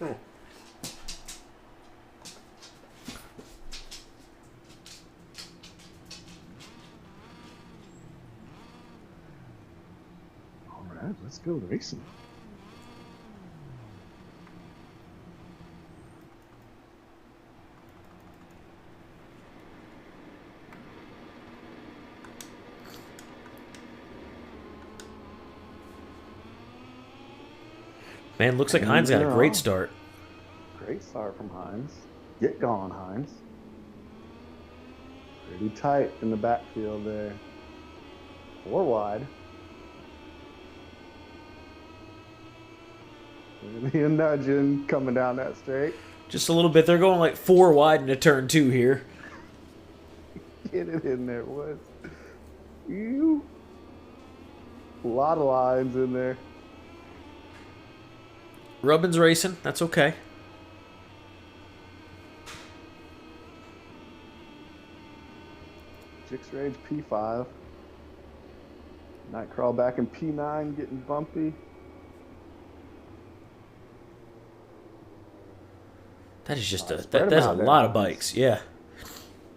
All right, let's go racing. Man, looks like Hines got a great start. Great start from Hines. Get going, Hines. Pretty tight in the backfield there. 4 wide. Maybe a nudging coming down that straight. Just a little bit. They're going like 4 wide into turn 2 here. Get it in there, Woods. You. A lot of lines in there. Rubbin's racing. That's okay. Jix Rage P5. Nightcrawl back in P9 getting bumpy. That is just that's a lot of bikes. Yeah.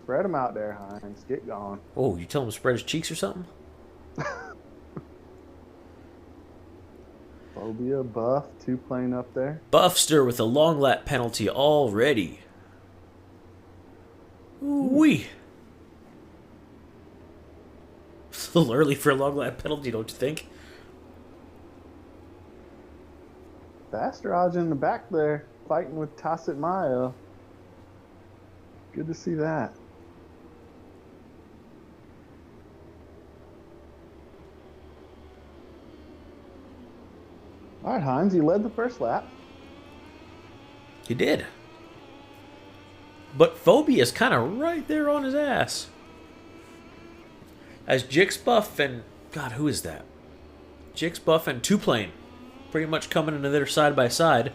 Spread them out there, Hines. Get going. Oh, you tell him to spread his cheeks or something? Phobia, Buff, 2 playing up there. Buffster with a long lap penalty already. Wee. It's a little early for a long lap penalty, don't you think? Bastraj in the back there, fighting with Tassit Maya. Good to see that. All right, Hines, you led the first lap. He did. But Phobia is kind of right there on his ass. As Jix Buff and... God, who is that? Jix Buff and 2Plane pretty much coming into their side by side.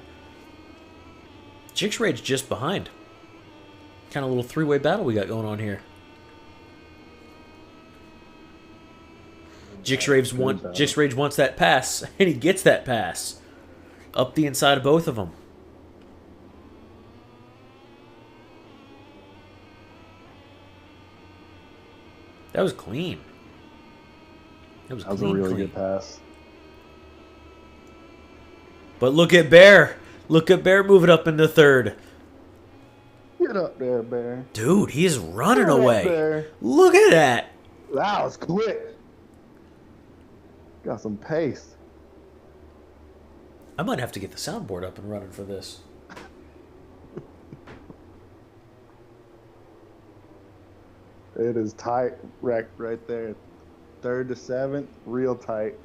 Jix Rage just behind. Kind of a little 3-way battle we got going on here. Jix Rage wants that pass, and he gets that pass. Up the inside of both of them. That was clean. That was a really good pass. But look at Bear. Look at Bear moving up into third. Get up there, Bear. Dude, he is running away. Bear. Look at that. That was quick. Got some pace. I might have to get the soundboard up and running for this. It is tight, wrecked right there. 3rd to 7th, real tight.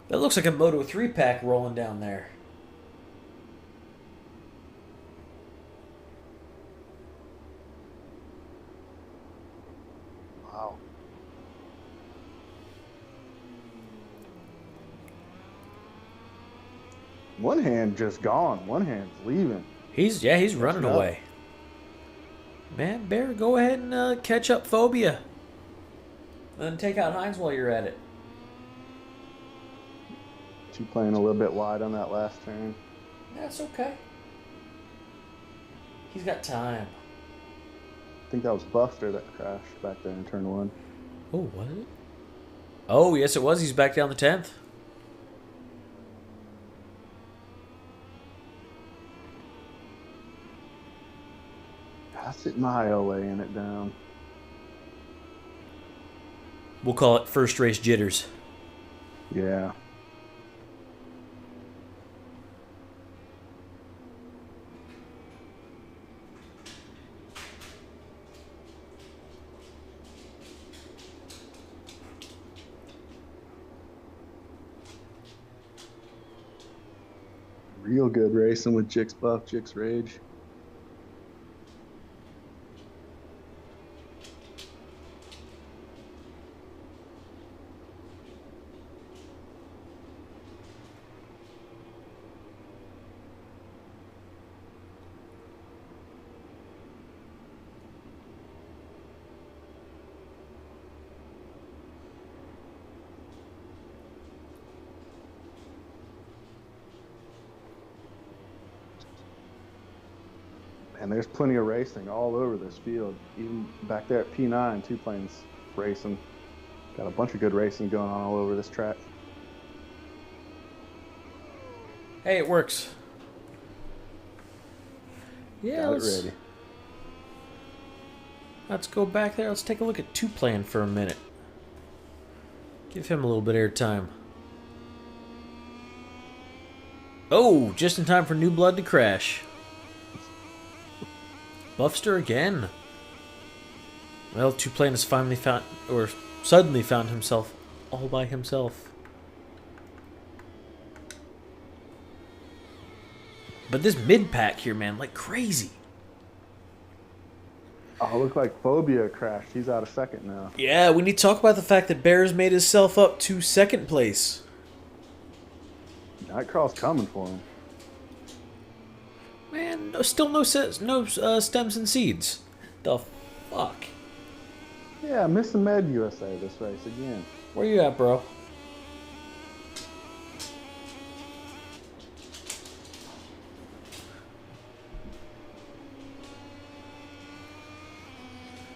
That looks like a Moto 3 pack rolling down there. Wow. One hand just gone. One hand's leaving. He's running away. Man, Bear, go ahead and catch up Phobia. And then take out Hines while you're at it. She playing a little bit wide on that last turn. That's okay. He's got time. I think that was Buster that crashed back there in turn 1. Oh, was it? Oh, yes, it was. He's back down the 10th. Tassit Maya laying it down. We'll call it first race jitters. Yeah. Real good racing with Jix Buff, Jix Rage. And there's plenty of racing all over this field. Even back there at P9, 2 planes racing. Got a bunch of good racing going on all over this track. Hey, it works. Yeah, Got it ready. Let's go back there. Let's take a look at 2-plan for a minute. Give him a little bit of airtime. Oh, just in time for New Blood to crash. Buffster again. Well, 2-plan has finally found, or suddenly found himself all by himself. But this mid-pack here, man, like crazy. Oh, look like Phobia crashed. He's out of second now. Yeah, we need to talk about the fact that Bears made himself up to second place. Nightcrawl's coming for him. Man, still no stems and seeds. The fuck? Yeah, missing Med USA this race again. Where you at, bro?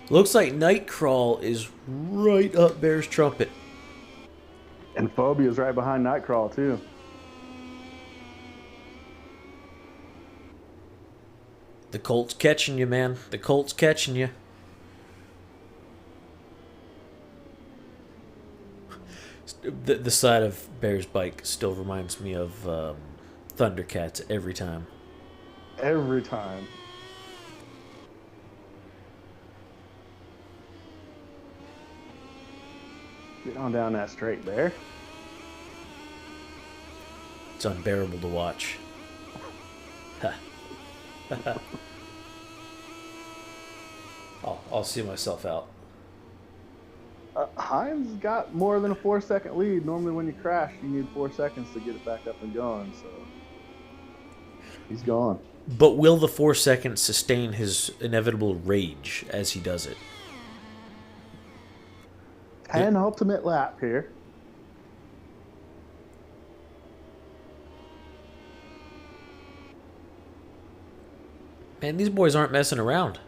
Looks like Nightcrawl is right up Bear's trumpet. And Phobia's right behind Nightcrawl, too. The Colt's catching you, man. The Colt's catching you. The side of Bear's bike still reminds me of Thundercats every time. Every time. Get on down that straight, Bear. It's unbearable to watch. I'll see myself out. Hines got more than a 4-second lead. Normally when you crash, you need 4 seconds to get it back up and going, so he's gone. But will the 4 seconds sustain his inevitable rage as he does it? 10 ultimate lap here. Man, these boys aren't messing around.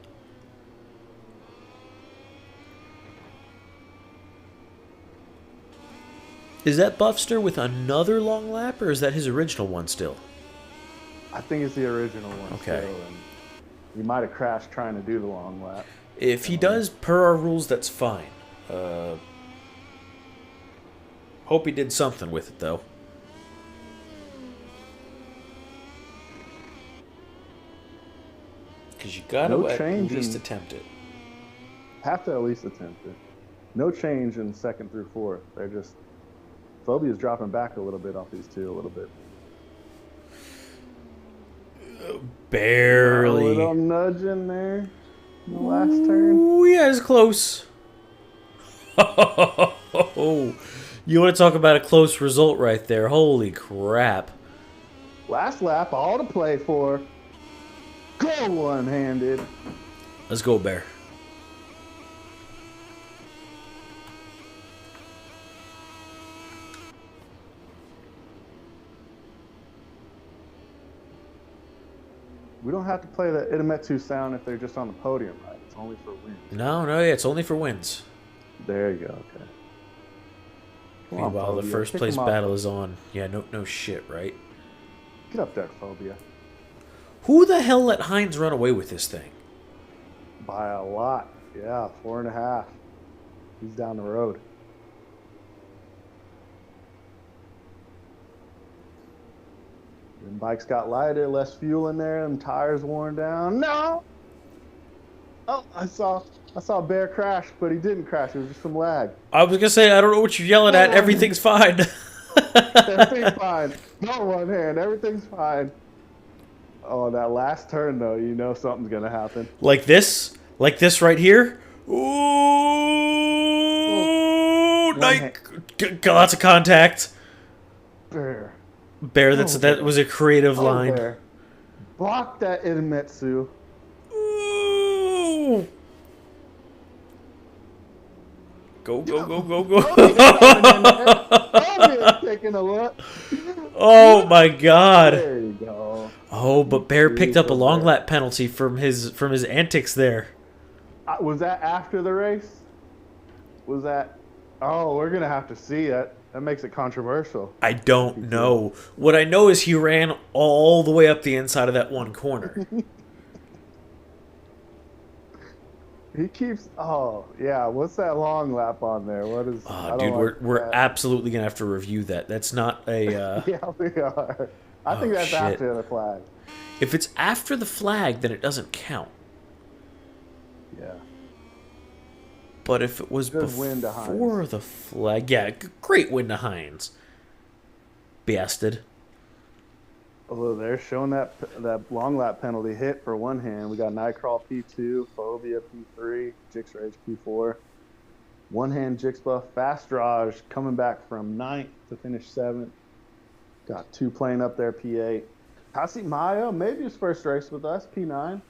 Is that Buffster with another long lap, or is that his original one still? I think it's the original one. Okay. Still, and he might have crashed trying to do the long lap. If he does, per our rules, that's fine. Hope he did something with it, though. Because you gotta at least attempt it. Have to at least attempt it. No change in second through fourth. They're just... Phobia's dropping back a little bit off these two, a little bit. Barely. A little nudge in there in the last turn. Ooh, yeah, it's close. You want to talk about a close result right there. Holy crap. Last lap, all to play for. Go one-handed. Let's go, Bear. We don't have to play the Idemetsu sound if they're just on the podium, right? It's only for wins. No, yeah, it's only for wins. There you go, okay. Come on, Meanwhile, the Phobia. first Kick place him off. battle is on. Yeah, no shit, right? Get up there, Phobia. Who the hell let Hines run away with this thing? By a lot. Yeah, 4.5. He's down the road. Them bikes got lighter, less fuel in there, them tires worn down. No! Oh, I saw Bear crash, but he didn't crash. It was just some lag. I was gonna say, I don't know what you're yelling at. Everything's fine. Everything's fine. No one hand. Everything's fine. Oh, that last turn, though, you know something's going to happen. Like this right here. Ooh, lots of contact. Bear. That was a creative line. Bear. Block that Idemetsu. Ooh. Go. Oh, taking a look. Oh my god. There you go. Oh, but Bear picked Jeez, up a was long there. lap penalty from his antics there. Was that after the race? Was that? Oh, we're gonna have to see it. That makes it controversial. I In don't P2. know. What I know is he ran all the way up the inside of that one corner. He keeps. Oh yeah. What's that long lap on there? What is? Oh, I don't dude, like we're that. absolutely gonna have to review that. That's not a. Yeah, we are. I think Oh that's shit! after the flag. If it's after the flag, then it doesn't count. Yeah. But if it was Good win to before Hines. the flag, yeah, great win to Hines. Bastard. Although they're showing that long lap penalty hit for one hand. We got Nightcrawl P2, Phobia P3, Jix Rage P4. One hand Jixbuff, Fast Raj coming back from ninth to finish seventh. Got two playing up there, P8. Hasi Maya, maybe his first race with us, P9.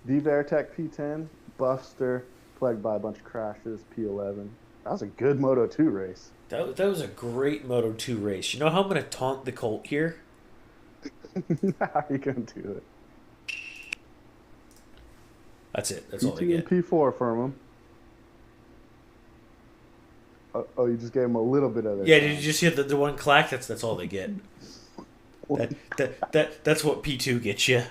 D Veritech P10. Buster, plagued by a bunch of crashes, P11. That was a good Moto 2 race. That was a great Moto 2 race. You know how I'm gonna taunt the Colt here? How are you going to do it? That's it. That's all they P2 and get. P4 from him. Oh, you just gave him a little bit of it. Yeah, did you just hear the one clack? That's all they get. That's what P2 gets you.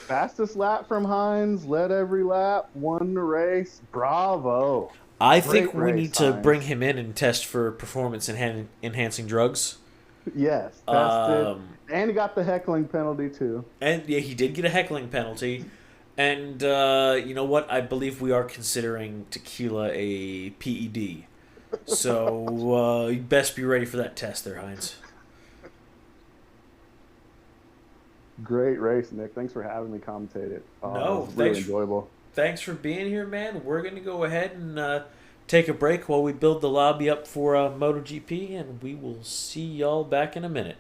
Fastest lap from Hines, led every lap, won the race. Bravo. I Great think we race, need to Hines. bring him in and test for performance enhancing drugs. Yes, tested. Um, And he got the heckling penalty, too. and yeah, he did get a heckling penalty. And you know what? I believe we are considering tequila a PED. So you best be ready for that test there, Heinz. Great race, Nick. Thanks for having me commentate it. It No, was really enjoyable. thanks for being here, man. We're going to go ahead and take a break while we build the lobby up for MotoGP, and we will see y'all back in a minute.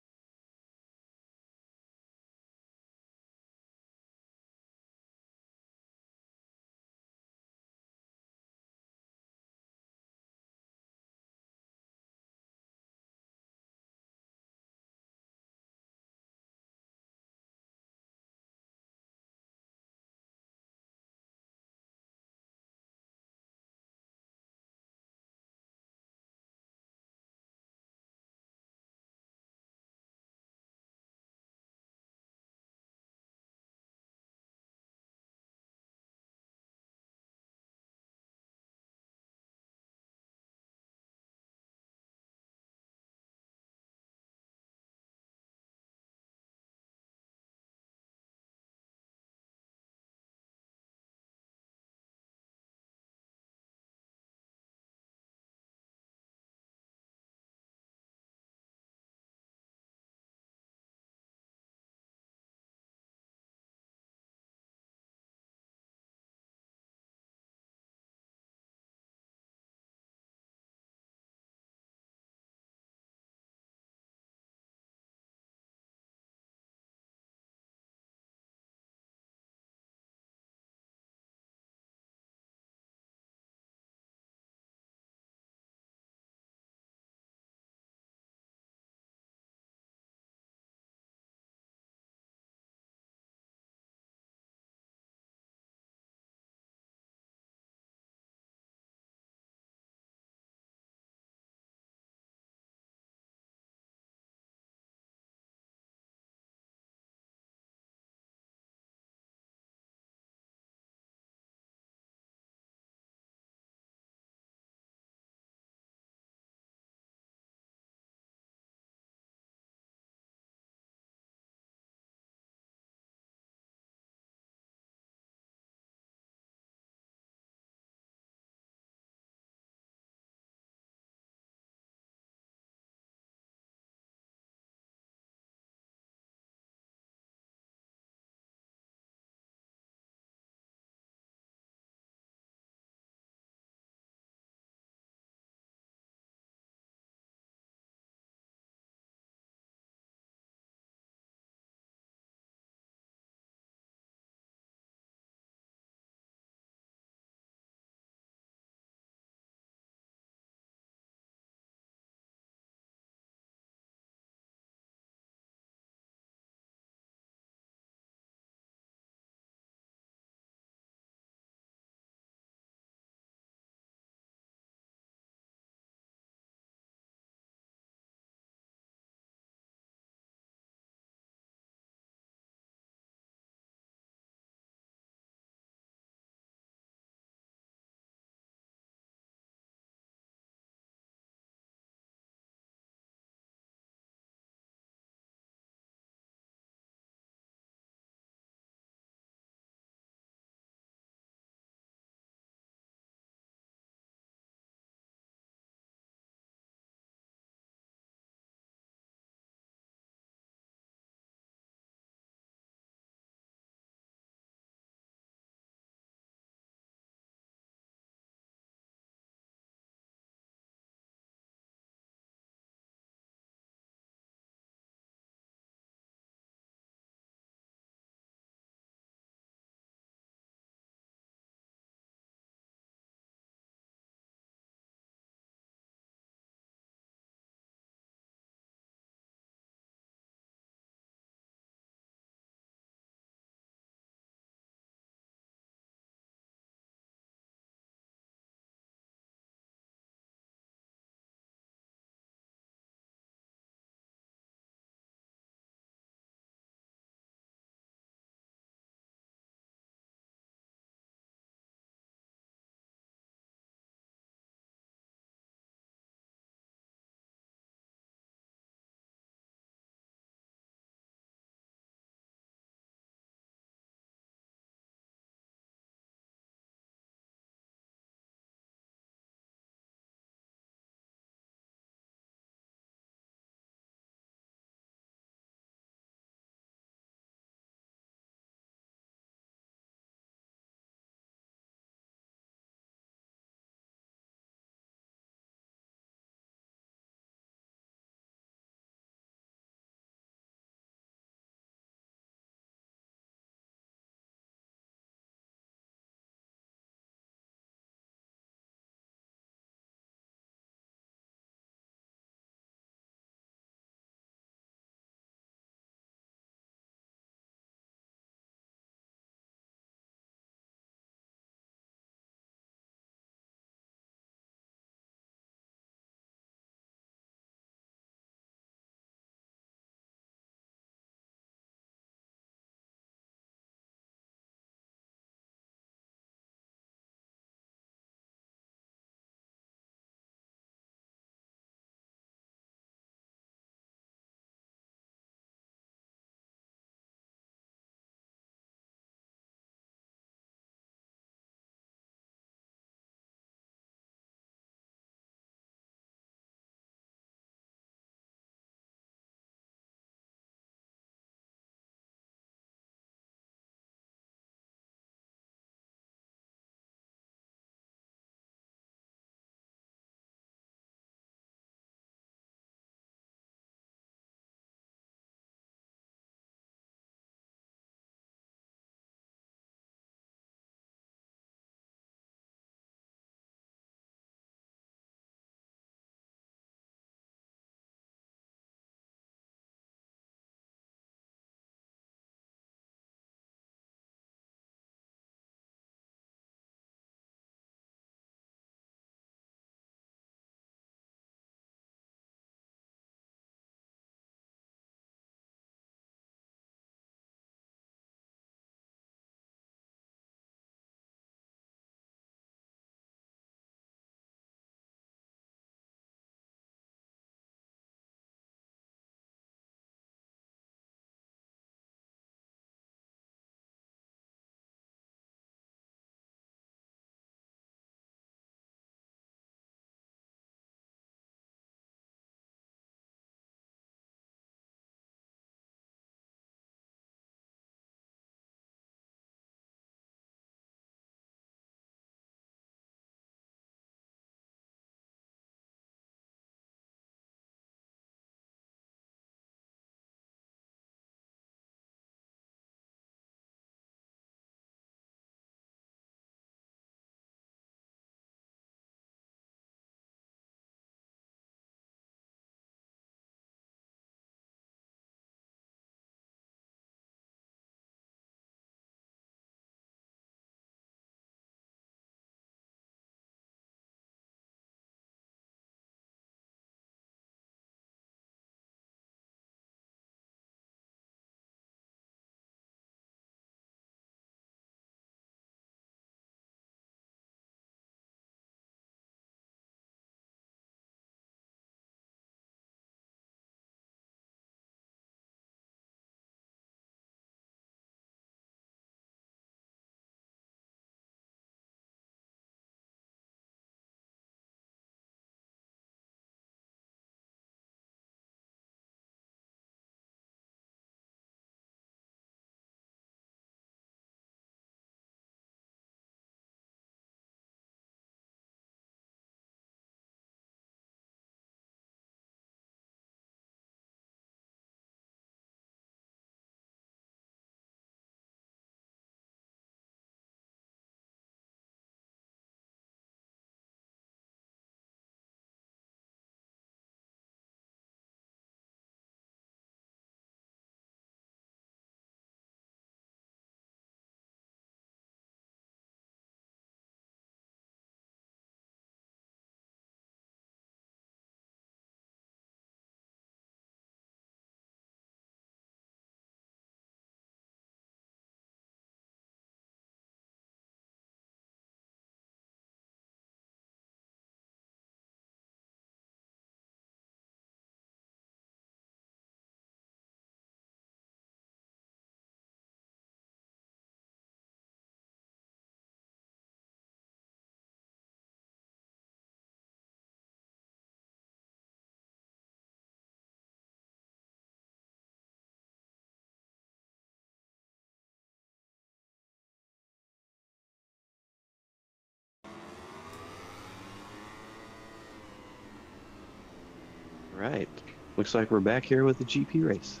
Right. Looks like we're back here with the GP race.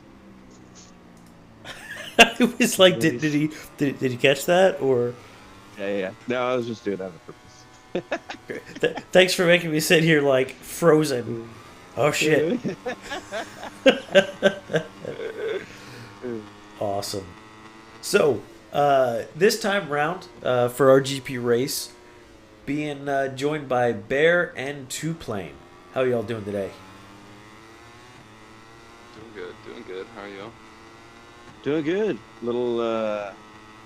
It was like, Everybody's- did he catch that or? Yeah. No, I was just doing that on purpose. Thanks for making me sit here like frozen. Oh shit! Awesome. So this time round for our GP race, being joined by Bear and Two Plane. How y'all doing today? Doing good. How are you? Doing good. A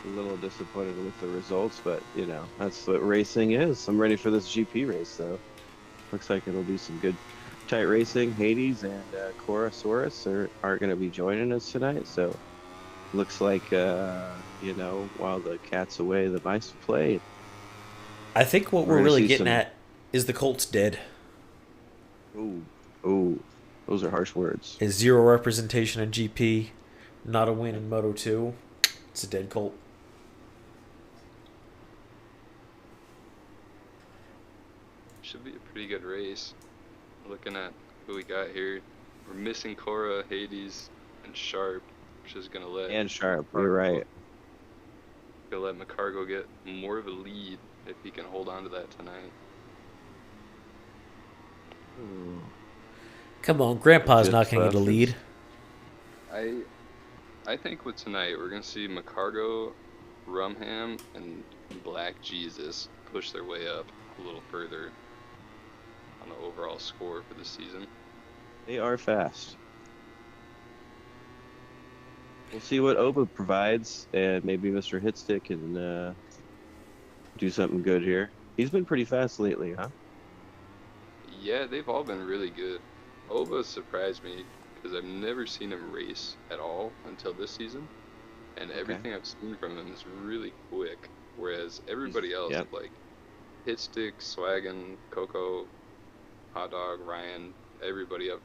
little disappointed with the results, but you know that's what racing is. I'm ready for this GP race, though. Looks like it'll be some good, tight racing. Hades and Corasaurus are going to be joining us tonight, so looks like you know, while the cat's away, the mice will play. I think what We're we're gonna really see getting some- at is the Colts dead. Ooh, those are harsh words. Is zero representation in GP, not a win in Moto 2. It's a dead Colt. Should be a pretty good race. Looking at who we got here, we're missing Cora, Hades, and Sharp, which is gonna let And sharp, you're right. McCargo get more of a lead if he can hold on to that tonight. Ooh. Come on, Grandpa's Good not going to get a preference. lead. I think with tonight we're gonna see McCargo, Rumham, and Black Jesus push their way up a little further on the overall score for the season. They are fast. We'll see what Oba provides, and maybe Mr. Hitstick can do something good here. He's been pretty fast lately, huh? Yeah, they've all been really good. Oba surprised me because I've never seen him race at all until this season, and everything I've seen from him is really quick. Whereas everybody else, Yep. like Hitstick, Swaggin, Coco, Hot Dog, Ryan, everybody up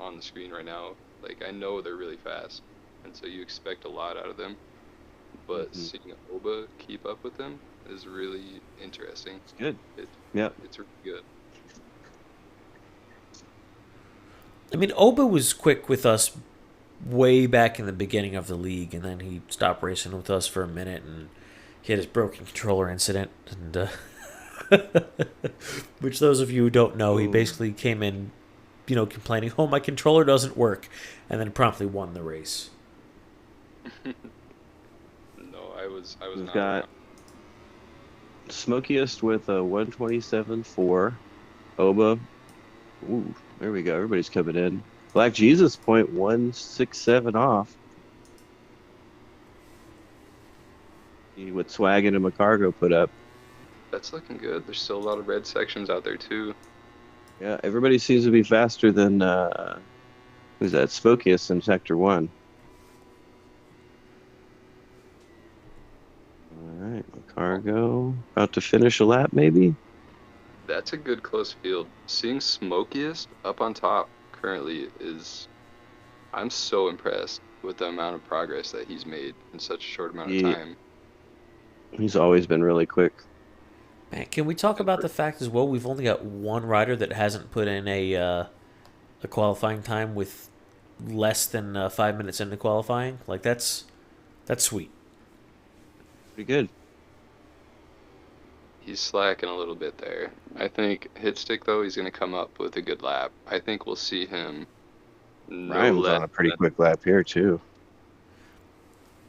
on the screen right now, like I know they're really fast, and so you expect a lot out of them. But Mhm. seeing Oba keep up with them is really interesting. It's good. It, Yep. it's really good. I mean, Oba was quick with us way back in the beginning of the league, and then he stopped racing with us for a minute, and he had his broken controller incident, and which those of you who don't know, he Ooh. basically came in, you know, complaining, "Oh, my controller doesn't work," and then promptly won the race. No, I was We've not got around. Smokiest with a 127.4. Oba. Ooh, there we go. Everybody's coming in. Black Jesus 0.167 off. See what Swaggin and McCargo put up. That's looking good. There's still a lot of red sections out there too. Yeah, everybody seems to be faster than who's that? Smokiest in Sector 1. All right, McCargo about to finish a lap, maybe. That's a good close field. Seeing Smokiest up on top currently is, I'm so impressed with the amount of progress that he's made in such a short amount of Yeah. time. He's always been really quick. Man, can we talk about the fact as well? We've only got one rider that hasn't put in a qualifying time with less than 5 minutes into qualifying. Like that's sweet. Pretty good. He's slacking a little bit there. I think Hitstick though, he's gonna come up with a good lap. I think we'll see him no Ryan was less on a pretty than- quick lap here too.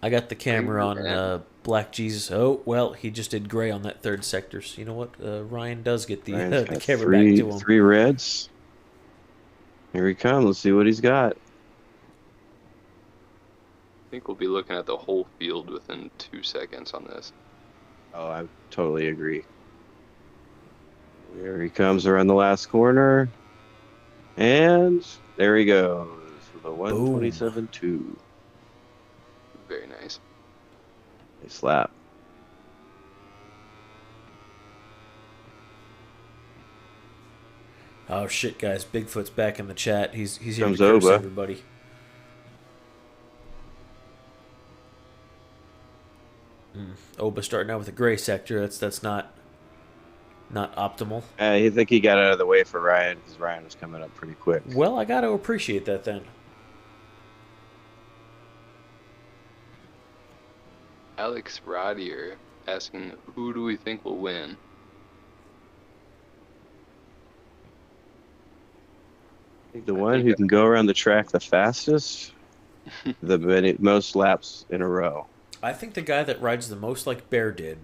I got the camera on Ryan. Black Jesus. Oh well, he just did gray on that third sector. So you know what? Ryan does get the Ryan's the got camera back to him. three reds. Here he comes. Let's see what he's got. I think we'll be looking at the whole field within 2 seconds on this. Oh, I totally agree. Here he comes around the last corner. And there he goes with a 127.2. Very nice. Nice lap. Oh shit, guys! Bigfoot's back in the chat. He's here Comes to curse Oba. everybody. Oba starting out with a gray sector. That's not not optimal. I think he got out of the way for Ryan because Ryan was coming up pretty quick. Well, I got to appreciate that then. Alex Rodier asking, who do we think will win? I think the one who can go around the track the fastest, most laps in a row. I think the guy that rides the most like Bear did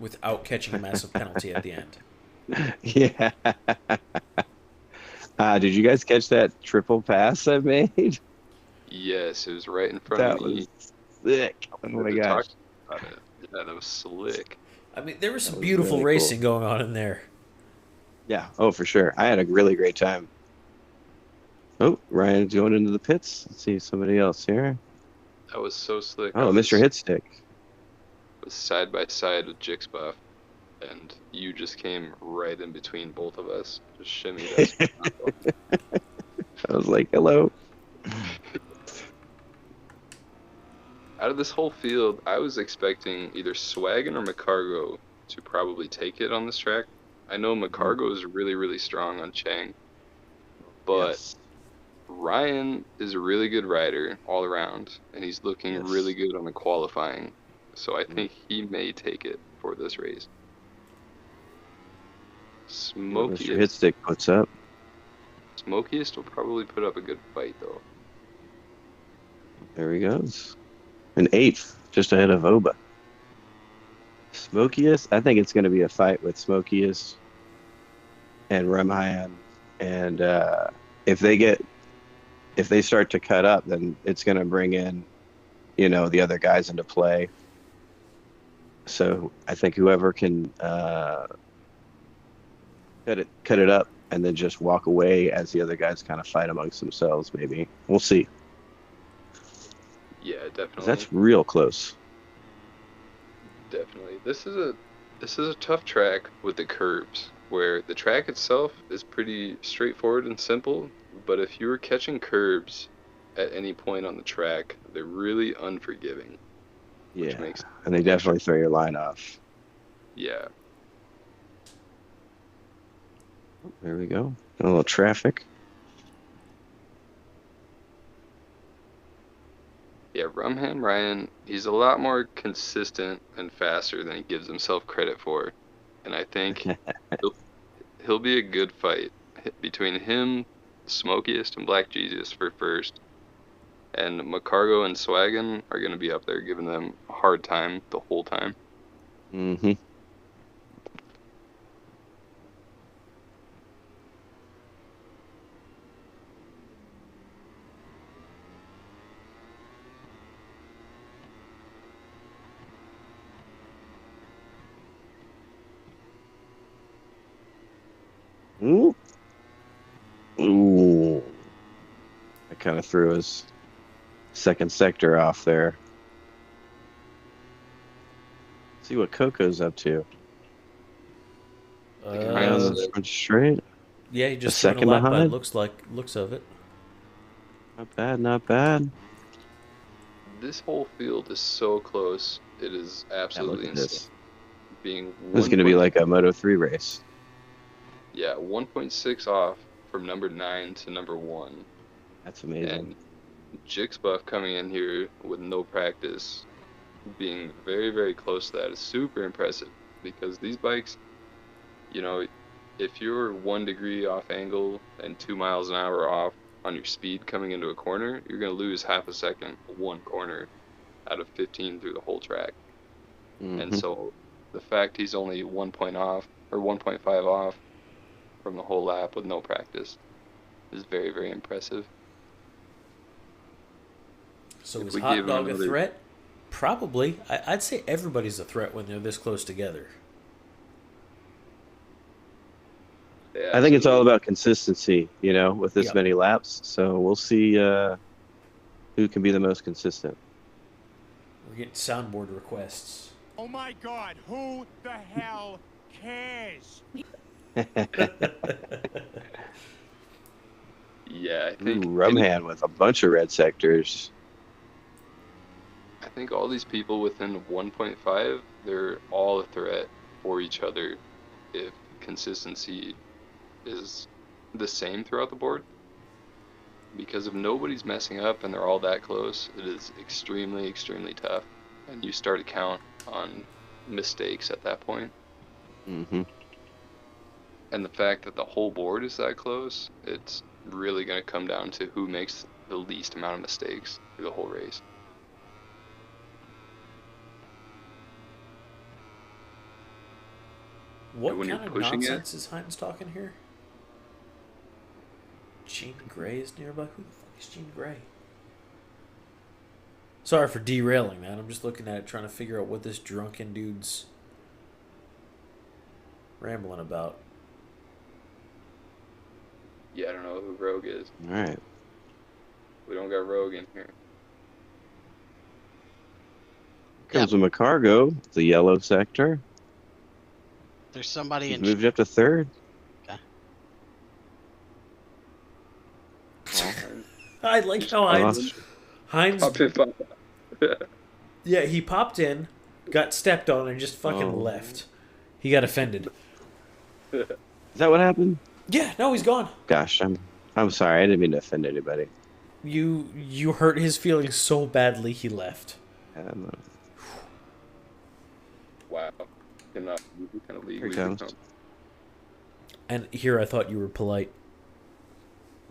without catching a massive penalty at the end. Yeah. Did you guys catch that triple pass I made? Yes, it was right in front That of me. was sick. Oh I my wanted to gosh. talk about it. Yeah, that was slick. I mean, there was some That was beautiful really racing cool. going on in there. Yeah. Oh, for sure. I had a really great time. Oh, Ryan's going into the pits. Let's see somebody else here. That was so slick. Oh, Mr. Hitstick. Was side by side with Jixbuff, and you just came right in between both of us. Just shimmied us. I was like, hello. Out of this whole field, I was expecting either Swaggin or McCargo to probably take it on this track. I know McCargo is really, really strong on Chang, but Yes. Ryan is a really good rider all around, and he's looking Yes. really good on the qualifying. So I think he may take it for this race. Mr. Smokiest, Hitstick puts up. Smokiest will probably put up a good fight though. There he goes. An eighth, just ahead of Oba. Smokiest, I think it's going to be a fight with Smokiest and Remhan. And if they start to cut up, then it's going to bring in, the other guys into play. So I think whoever can cut it up and then just walk away as the other guys kind of fight amongst themselves, maybe. We'll see. Yeah, 'Cause definitely. that's real close. Definitely. This is a tough track with the curbs, where the track itself is pretty straightforward and simple, but if you're catching curbs at any point on the track, they're really unforgiving. Which Yeah, makes and they definitely throw your line off. yeah. There we go. A little traffic. Yeah, Rumham Ryan, he's a lot more consistent and faster than he gives himself credit for. And I think he'll be a good fight between him, Smokiest, and Black Jesus for first. And McCargo and Swaggin are going to be up there giving them a hard time the whole time. Mm-hmm. Ooh. Ooh. I kind of threw his second sector off there. See what Coco's up to. Around the front straight. Yeah, he just A turned a second lap by behind? looks of it. Not bad, not bad. This whole field is so close. It is Yeah, look absolutely at insane. this. Being This is going to be like a Moto3 race. yeah, 1.6 off from number 9 to number 1. That's amazing. And Jixbuff coming in here with no practice, being very, very close to that is super impressive, because these bikes, if you're 1 degree off angle and 2 miles an hour off on your speed coming into a corner, you're going to lose half a second, one corner out of 15 through the whole track. And so the fact he's only 1 point off or 1.5 off from the whole lap with no practice is very, very impressive. So If is we Hot give him Dog a another- threat? Probably. I'd say everybody's a threat when they're this close together. Yeah, I think it's all absolutely. about consistency, with this Yep. many laps. So we'll see who can be the most consistent. We're getting soundboard requests. Oh my God, who the hell cares? Yeah, I Ooh, think Rumhand with a bunch of red sectors. I think all these people within 1.5, they're all a threat for each other if consistency is the same throughout the board. Because if nobody's messing up and they're all that close, it is extremely, extremely tough. And you start to count on mistakes at that point. Mm-hmm. And the fact that the whole board is that close, it's really going to come down to who makes the least amount of mistakes through the whole race. What when you're kind of pushing it- nonsense is Heinz talking here? Gene Gray is nearby? Who the fuck is Gene Gray? Sorry for derailing, man. I'm just looking at it, trying to figure out what this drunken dude's rambling about. Yeah, I don't know who Rogue is. All right. We don't got Rogue in here. Comes with McCargo, the yellow sector. There's somebody He's in. moved up to third. I like how Heinz. Pop it, pop. Yeah, he popped in, got stepped on, and just fucking left. He got offended. Is that what happened? Yeah, no, he's gone. Gosh, I'm sorry. I didn't mean to offend anybody. You hurt his feelings so badly, he left. Wow. Cannot kind of leave. Here he comes. And here I thought you were polite.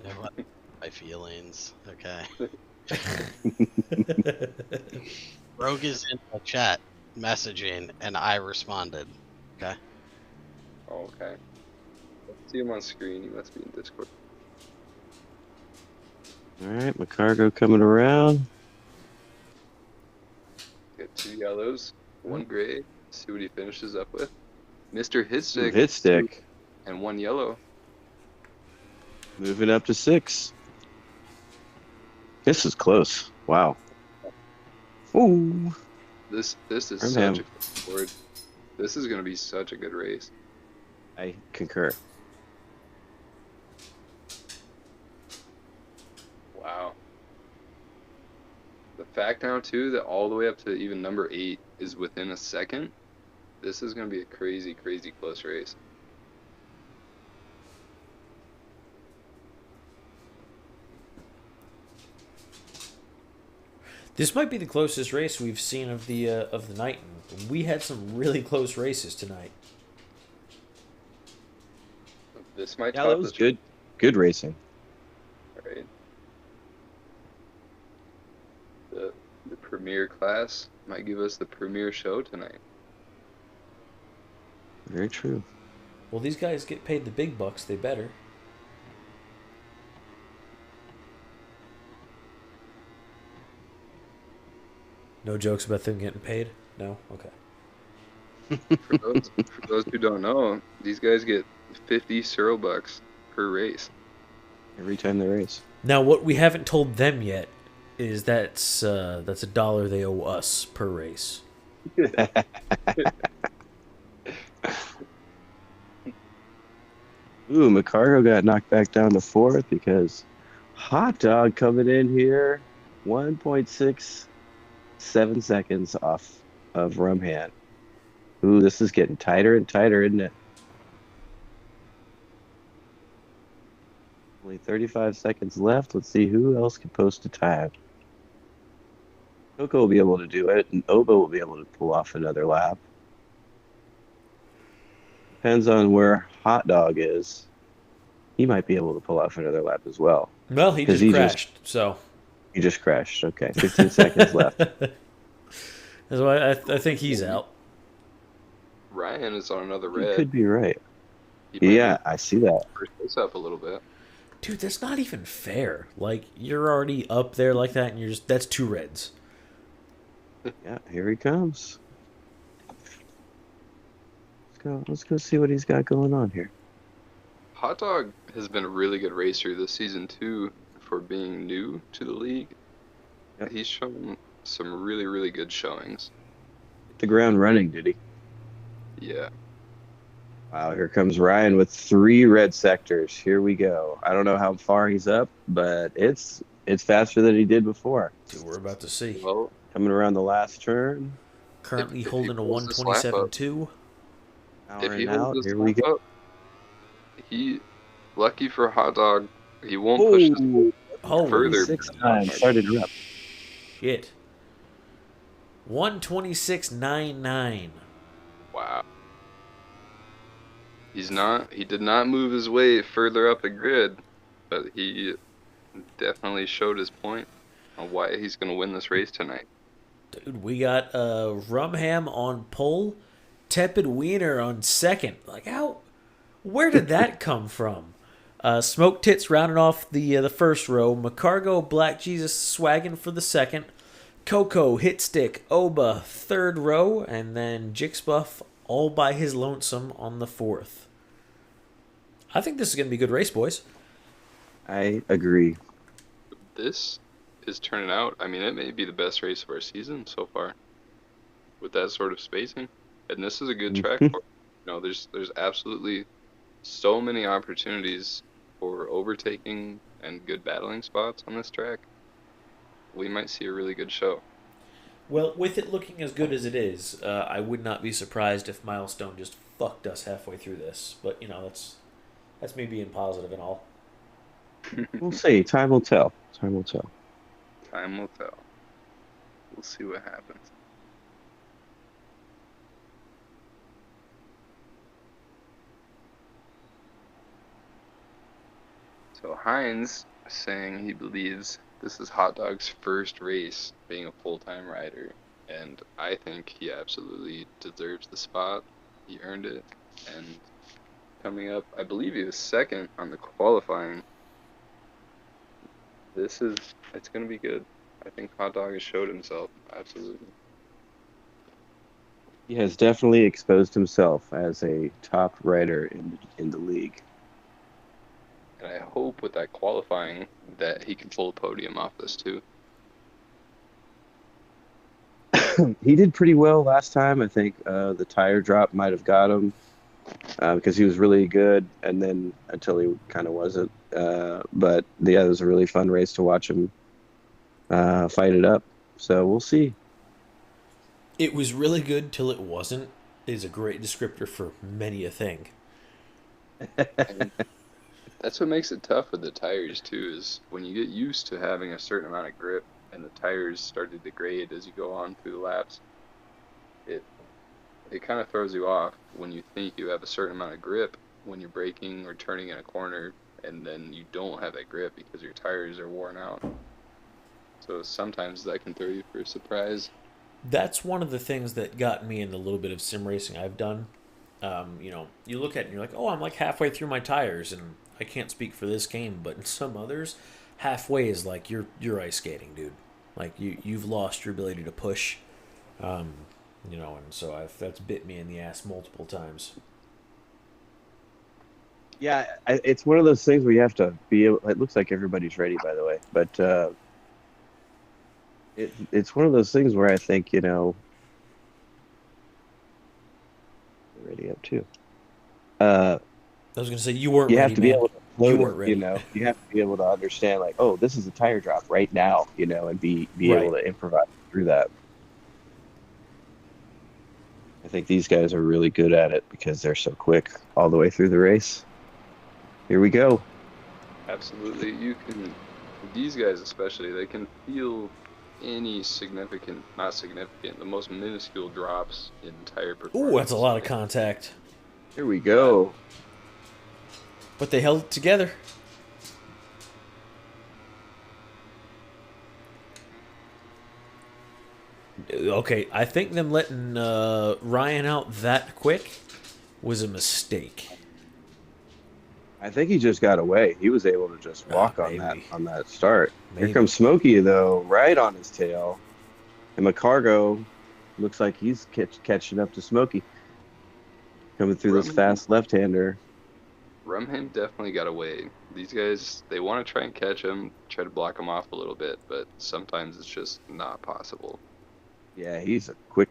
Yeah, what? My feelings. Okay. Rogue is in the chat messaging, and I responded. Okay. Oh, okay. Let's see him on screen. He must be in Discord. All right, McCargo coming around. Got 2 yellows, 1 gray. See what he finishes up with. Mr. Hitstick. Hit stick. And 1 yellow. Moving up to 6. This is close. Wow. Ooh. This is From such him. a good board. This is going to be such a good race. I concur. Wow. The fact now, too, that all the way up to even number 8 is within a second. This is going to be a crazy, crazy close race. This might be the closest race we've seen of the night. And we had some really close races tonight. This might Yeah, top that was this good. Good racing. right? The premier class might give us the premier show tonight. Very true. Well, these guys get paid the big bucks. They better. No jokes about them getting paid? No? Okay. For those who don't know, these guys get 50 Cyril bucks per race. Every time they race. Now, what we haven't told them yet is that's $1 they owe us per race. Ooh, McCargo got knocked back down to 4th because Hot Dog coming in here 1.67 seconds off of Rumhand. Ooh, this is getting tighter and tighter, isn't it? Only 35 seconds left. Let's see who else can post a time. Coco will be able to do it, and Oba will be able to pull off another lap. Depends on where Hot Dog is. He might be able to pull off another lap as well. Well, he 'Cause just crashed, so. He just crashed. Okay, 15 seconds left. That's why I think he's out. Ryan is on another You red. could be right. He might Yeah, I see that. push this up a little bit. Dude, that's not even fair. Like, you're already up there like that, and that's 2 reds. Yeah, here he comes. Let's go see what he's got going on here. Hot Dog has been a really good racer this season too, for being new to the league. Yep. He's shown some really, really good showings. Hit the ground running, did he? Yeah. Wow, here comes Ryan with 3 red sectors. Here we go. I don't know how far he's up, but it's faster than he did before. Dude, we're about to see. Well, Coming around the last turn. Currently if he holding a pulls this lap up- 127.2. Hour if he and out. holds this Here we lap go. up, he, lucky for Hot Dog, he won't push this Oh, Holy further. 26 times. Sorry to interrupt. shit. 126.99. Wow. He did not move his way further up the grid, but he definitely showed his point on why he's going to win this race tonight. Dude, we got Rumham on pole, Tepid Wiener on second. Like, where did that come from? Smoke Tits rounding off the first row. McCargo, Black Jesus swagging for the second. Coco, Hitstick, Oba, third row. And then Jixbuff all by his lonesome on the fourth. I think this is going to be a good race, boys. I agree. This is turning out, I mean, it may be the best race of our season so far with that sort of spacing. And this is a good track for it. You know, there's absolutely so many opportunities for overtaking and good battling spots on this track. We might see a really good show. Well, with it looking as good as it is, I would not be surprised if Milestone just fucked us halfway through this. But, you know, that's me being positive and all. We'll see. Time will tell. Time will tell. Time will tell. We'll see what happens. So Hines saying he believes this is Hot Dog's first race being a full-time rider, and I think he absolutely deserves the spot. He earned it, and coming up, I believe he was second on the qualifying. It's going to be good. I think Hot Dog has showed himself, absolutely. He has definitely exposed himself as a top rider in the league. And I hope with that qualifying that he can pull a podium off this too. He did pretty well last time. I think the tire drop might have got him because he was really good, and then until he kind of wasn't. But yeah, it was a really fun race to watch him fight it up. So we'll see. It was really good till it wasn't is a great descriptor for many a thing. And that's what makes it tough with the tires too, is when you get used to having a certain amount of grip and the tires start to degrade as you go on through the laps, it kind of throws you off when you think you have a certain amount of grip when you're braking or turning in a corner, and then you don't have that grip because your tires are worn out. So sometimes that can throw you for a surprise. That's one of the things that got me in the little bit of sim racing I've done. You know, you look at it and you're like, oh, I'm like halfway through my tires, and I can't speak for this game, but in some others, halfway is like you're ice skating, dude. Like you've lost your ability to push. You know, and so that's bit me in the ass multiple times. Yeah, it's one of those things where you have to be able. It looks like everybody's ready, by the way, but it's one of those things where I think, you know, ready up too. I was gonna say you weren't. You ready, have to be man. able to You float weren't it, ready. you know. You have to be able to understand, like, oh, this is a tire drop right now, you know, and be able to improvise through that. I think these guys are really good at it because they're so quick all the way through the race. Here we go. Absolutely. These guys especially, they can feel any significant, not significant, the most minuscule drops in tire performance. Ooh, that's a lot of contact. Here we go. But they held it together. Okay, I think them letting Ryan out that quick was a mistake. I think he just got away. He was able to just walk on maybe. that start. Maybe. Here comes Smokey, though, right on his tail. And McCargo looks like he's catching up to Smokey. Coming through this fast left-hander. Rumham definitely got away. These guys, they want to try and catch him, try to block him off a little bit, but sometimes it's just not possible. Yeah, he's a quick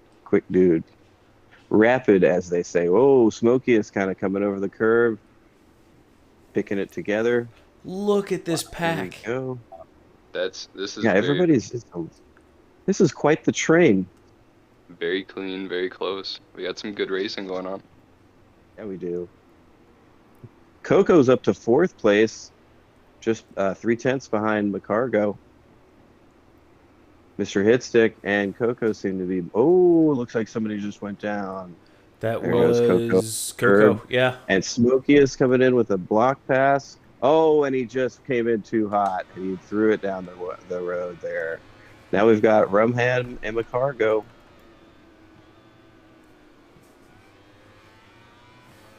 dude. Rapid, as they say. Oh, Smokey is kind of coming over the curve. Picking it together. Look at this pack. Here we go. This is this is quite the train. very clean, very close. We got some good racing going on. Yeah, we do. Coco's up to 4th place, just 3/10 behind McCargo. Mr. Hitstick and Coco seem to be. Oh, looks like somebody just went down. That There goes Coco. was Coco. Yeah. And Smokey is coming in with a block pass. Oh, and he just came in too hot and he threw it down the road there. Now we've got Rumham and McCargo.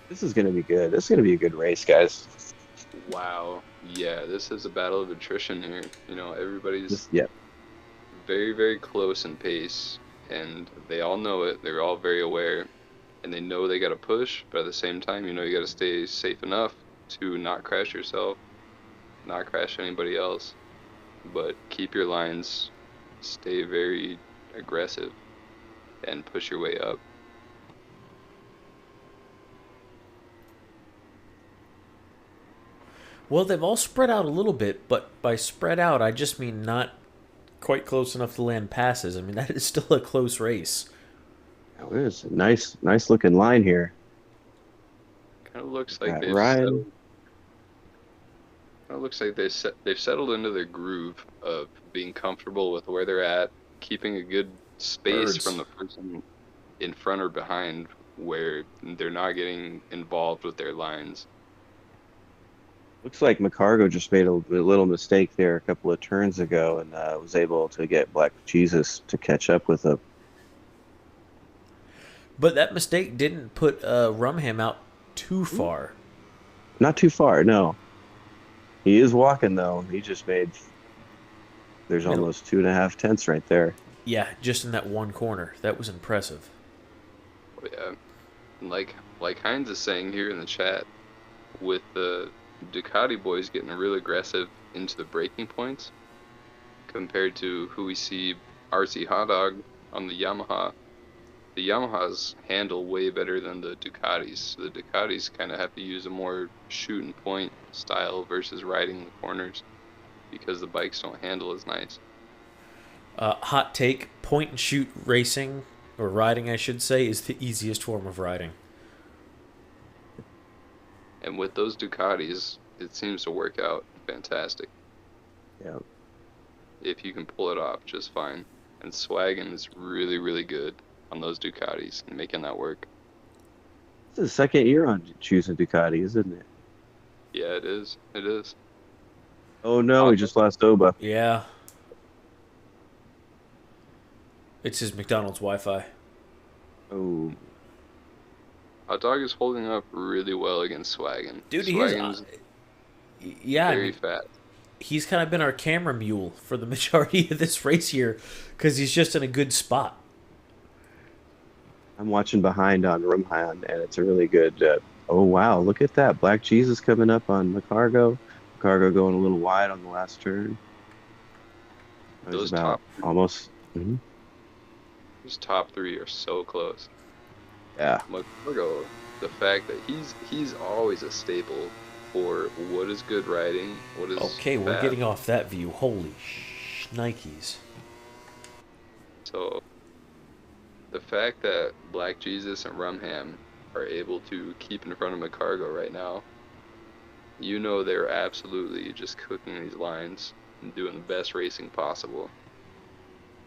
This is going to be good. This is going to be a good race, guys. Wow. Yeah, this is a battle of attrition here. Everybody's Yeah. very, very close in pace, and they all know it. They're all very aware, and they know they got to push, but at the same time, you got to stay safe enough to not crash yourself, not crash anybody else, but keep your lines, stay very aggressive, and push your way up. Well, they've all spread out a little bit, but by spread out, I just mean not quite close enough to land passes. I mean, that is still a close race. Oh, it is a nice looking line here. Kind of looks like Ryan. they've settled into their groove of being comfortable with where they're at, keeping a good space from the person in front or behind, where they're not getting involved with their lines. Looks like McCargo just made a little mistake there a couple of turns ago and was able to get Black Jesus to catch up with him. But that mistake didn't put Rumham out too far. Not too far, no. He is walking, though. He just made... There's almost 2.5 tenths right there. Yeah, just in that one corner. That was impressive. Oh, yeah. And like Heinz is saying here in the chat, with the Ducati boys getting real aggressive into the braking points compared to who we see RC Hot Dog on the Yamaha. The Yamahas handle way better than the Ducatis. So the Ducatis kind of have to use a more shoot and point style versus riding the corners because the bikes don't handle as nice. Hot take, point and shoot racing, or riding I should say, is the easiest form of riding. And with those Ducatis, it seems to work out fantastic. Yeah. If you can pull it off just fine. And Swaggin is really, really good on those Ducatis and making that work. This is the second year on choosing Ducati, isn't it? Yeah, it is. It is. Oh, no, we just lost Oba. Yeah. It's his McDonald's Wi-Fi. Oh. Hot Dog is holding up really well against Swaggin. Dude, Swaggin's very fat. He's kind of been our camera mule for the majority of this race here because he's just in a good spot. I'm watching behind on Rumhan, and it's a really good... oh, wow, look at that. Black Jesus coming up on McCargo. McCargo going a little wide on the last turn. Those about almost... Mm-hmm. Those top three are so close. Yeah. McCargo, the fact that he's always a staple for what is good riding, what is Okay, we're fast. getting off that view. Holy Nikes. So the fact that Black Jesus and Rumham are able to keep in front of McCargo right now, they're absolutely just cooking these lines and doing the best racing possible.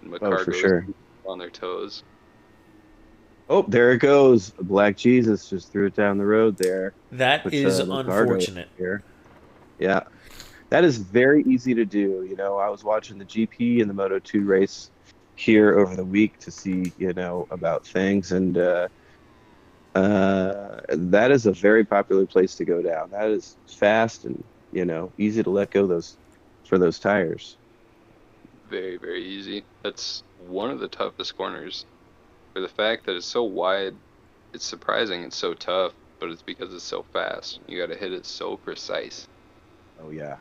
And Oh, for sure. on their toes. Oh, there it goes. Black Jesus just threw it down the road there. That is unfortunate. Here. Yeah. That is very easy to do. I was watching the GP and the Moto2 race here over the week to see, about things. And that is a very popular place to go down. That is fast and, easy to let go for those tires. Very, very easy. That's one of the toughest corners. For the fact that it's so wide, it's surprising it's so tough, but it's because it's so fast. You got to hit it so precise. Oh, yeah.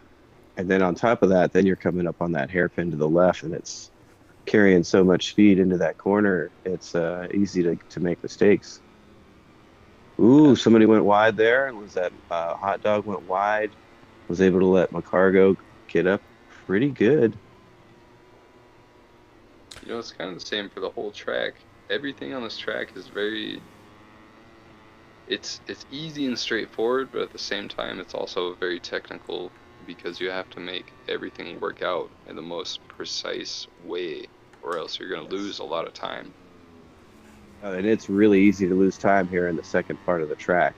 And then on top of that, then you're coming up on that hairpin to the left, and it's carrying so much speed into that corner, it's easy to make mistakes. Ooh, somebody went wide there. Was that Hot Dog went wide? Was able to let McCargo get up pretty good. It's kind of the same for the whole track. Everything on this track is it's easy and straightforward, but at the same time, it's also very technical because you have to make everything work out in the most precise way, or else you're going to lose a lot of time. And it's really easy to lose time here in the second part of the track.